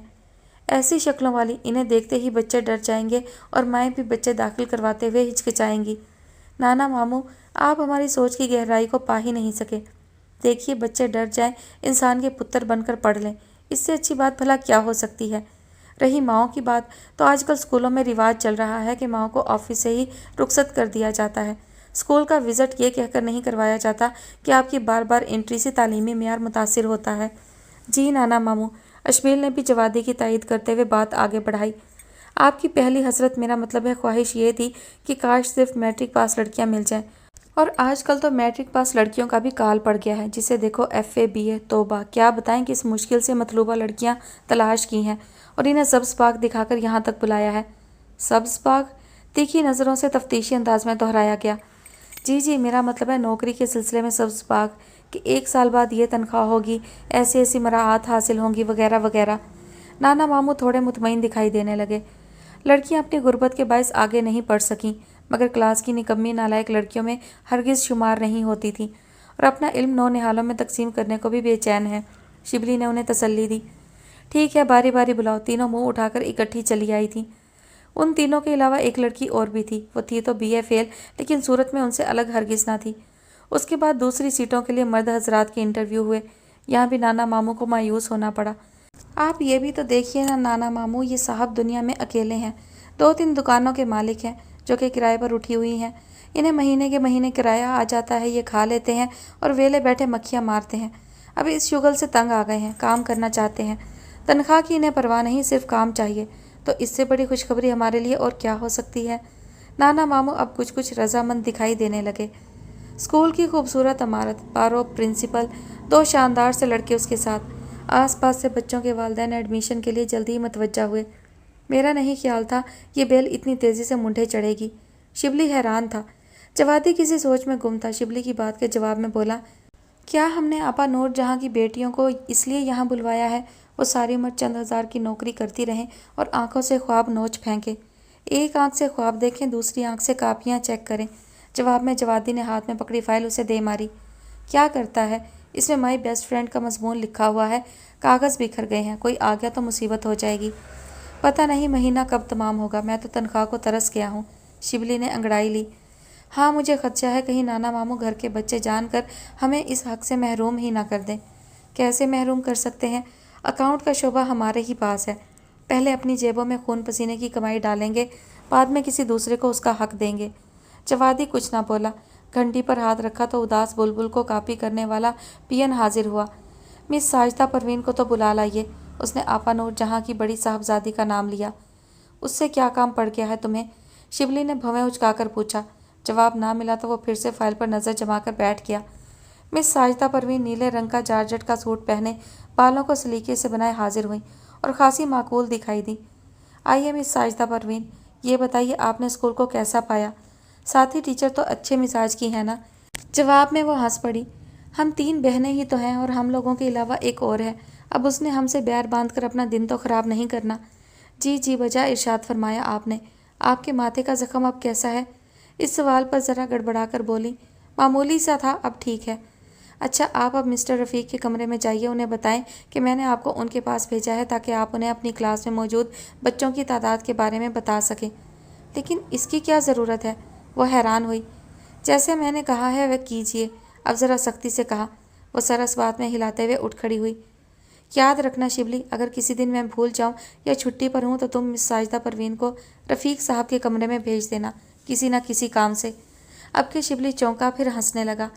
ایسی شکلوں والی، انہیں دیکھتے ہی بچے ڈر جائیں گے اور مائیں بھی بچے داخل کرواتے ہوئے ہچکچائیں گی۔ نانا ماموں، آپ ہماری سوچ کی گہرائی کو پا ہی نہیں سکے۔ دیکھیے بچے ڈر جائیں، انسان کے پتر بن کر پڑھ لیں، اس سے اچھی بات بھلا کیا ہو سکتی ہے؟ رہی ماؤں کی بات، تو آج کل اسکولوں میں رواج چل رہا ہے کہ ماؤں کو آفس سے ہی رخصت کر دیا جاتا ہے، اسکول کا وزٹ یہ کہہ کر نہیں کروایا جاتا کہ آپ کی بار بار انٹری سے تعلیمی معیار متاثر ہوتا ہے۔ جی نانا ماموں، اشبیل نے بھی جوادی کی تائید کرتے ہوئے بات آگے بڑھائی۔ آپ کی پہلی حسرت، میرا مطلب ہے خواہش یہ تھی کہ کاش صرف میٹرک پاس لڑکیاں مل جائیں، اور آج کل تو میٹرک پاس لڑکیوں کا بھی کال پڑ گیا ہے، جسے دیکھو ایف اے بی اے، توبہ، کیا بتائیں کس مشکل سے مطلوبہ لڑکیاں تلاش کی ہیں اور انہیں سبز پاک دکھا کر یہاں تک بلایا ہے۔ سبز پاک؟ تیکھی نظروں سے تفتیشی انداز میں دہرایا گیا۔ جی جی، میرا مطلب ہے نوکری کے سلسلے میں سبز پاک، کہ 1 سال بعد یہ تنخواہ ہوگی، ایسی ایسی مراعات حاصل ہوں گی، وغیرہ وغیرہ۔ نانا ماموں تھوڑے مطمئن دکھائی دینے لگے۔ لڑکیاں اپنی غربت کے باعث آگے نہیں پڑھ سکیں، مگر کلاس کی نکمی نالائق لڑکیوں میں ہرگز شمار نہیں ہوتی تھیں، اور اپنا علم 9 نہالوں میں تقسیم کرنے کو بھی بے چین ہیں۔ شبلی نے انہیں تسلی دی۔ ٹھیک ہے، باری باری بلاؤ۔ تینوں منہ اٹھا کر اکٹھی چلی آئی تھیں۔ ان تینوں کے علاوہ ایک لڑکی اور بھی تھی، وہ تھی تو بی اے فیل، لیکن صورت میں ان سے الگ ہرگز نہ تھی۔ اس کے بعد دوسری سیٹوں کے لیے مرد حضرات کے انٹرویو ہوئے، یہاں بھی نانا ماموں کو مایوس ہونا پڑا۔ آپ یہ بھی تو دیکھیے نا نانا ماموں، یہ صاحب دنیا میں اکیلے ہیں، 2-3 دکانوں کے مالک ہیں جو کہ کرائے پر اٹھی ہوئی ہیں، انہیں مہینے کے مہینے کرایہ آ جاتا ہے، یہ کھا لیتے ہیں اور ویلے بیٹھے مکھیاں مارتے ہیں۔ اب اس شغل سے تنگ آ گئے ہیں، کام کرنا چاہتے ہیں، تنخواہ کی انہیں پرواہ نہیں، صرف کام چاہیے، تو اس سے بڑی خوشخبری ہمارے لیے اور کیا ہو سکتی ہے؟ نانا ماموں اب کچھ رضامند دکھائی دینے لگے۔ स्कूल की खूबसूरत इमारत, पारो प्रिंसिपल, 2 शानदार से लड़के उसके साथ। आसपास से बच्चों के वालिदैन एडमिशन के लिए जल्दी ही मतवज्जा हुए। मेरा नहीं ख्याल था ये बेल इतनी तेज़ी से मुंडे चढ़ेगी। शिबली हैरान था। जवादी किसी सोच में गुम था। शिबली की बात के जवाब में बोला, क्या हमने आपा नूर जहाँ की बेटियों को इसलिए यहाँ बुलवाया है वो सारी उम्र चंद हज़ार की नौकरी करती रहें और आंखों से ख्वाब नोच फेंकें? एक आंख से ख्वाब देखें, दूसरी आंख से कापियाँ चेक करें। जवाब में जवादी ने हाथ में पकड़ी फाइल उसे दे मारी। क्या करता है? इसमें माई बेस्ट फ्रेंड का मजमून लिखा हुआ है। कागज़ बिखर गए हैं। कोई आ गया तो मुसीबत हो जाएगी। पता नहीं महीना कब तमाम होगा। मैं तो तनख्वाह को तरस गया हूँ। शिबली ने अंगड़ाई ली। हाँ, मुझे खदशा है कहीं नाना मामू घर के बच्चे जानकर हमें इस हक से महरूम ही ना कर दें। कैसे महरूम कर सकते हैं? अकाउंट का शोबा हमारे ही पास है। पहले अपनी जेबों में खून पसीने की कमाई डालेंगे, बाद में किसी दूसरे को उसका हक देंगे। जवादी कुछ ना बोला। घंटी पर हाथ रखा तो उदास बुलबुल को कॉपी करने वाला पियन हाजिर हुआ। मिस साजिदा परवीन को तो बुला लाइए। उसने आपा नूर जहाँ की बड़ी साहबजादी का नाम लिया। उससे क्या काम पड़ गया है तुम्हें? शिबली ने भवें उचकाकर पूछा। जवाब ना मिला तो वो फिर से फाइल पर नज़र जमाकर बैठ गया। मिस साजिदा परवीन नीले रंग का जारजेट का सूट पहने, बालों को सलीके से बनाए हाजिर हुई और खासी माकूल दिखाई दी। आइए मिस साजिदा परवीन, ये बताइए आपने स्कूल को कैसा पाया? साथी टीचर तो अच्छे मिजाज की है ना? जवाब में वो हंस पड़ी। हम 3 बहनें ही तो हैं और हम लोगों के अलावा एक और है। अब उसने हमसे बैर बांध कर अपना दिन तो ख़राब नहीं करना। जी जी बजा इरशाद फरमाया आपने। आपके माथे का ज़ख्म अब कैसा है? इस सवाल पर ज़रा गड़बड़ा कर बोली। मामूली सा था, अब ठीक है। अच्छा, आप अब मिस्टर रफ़ीक के कमरे में जाइए, उन्हें बताएं कि मैंने आपको उनके पास भेजा है ताकि आप उन्हें अपनी क्लास में मौजूद बच्चों की तादाद के बारे में बता सकें। लेकिन इसकी क्या ज़रूरत है? वो हैरान हुई। जैसे मैंने कहा है वह कीजिए, अब ज़रा सख्ती से कहा। वो सरस बात में हिलाते हुए उठ खड़ी हुई। याद रखना शिबली, अगर किसी दिन मैं भूल जाऊं या छुट्टी पर हूं तो तुम मिस साजिदा परवीन को रफ़ीक साहब के कमरे में भेज देना किसी न किसी काम से। अब के शिबली चौंका, फिर हंसने लगा।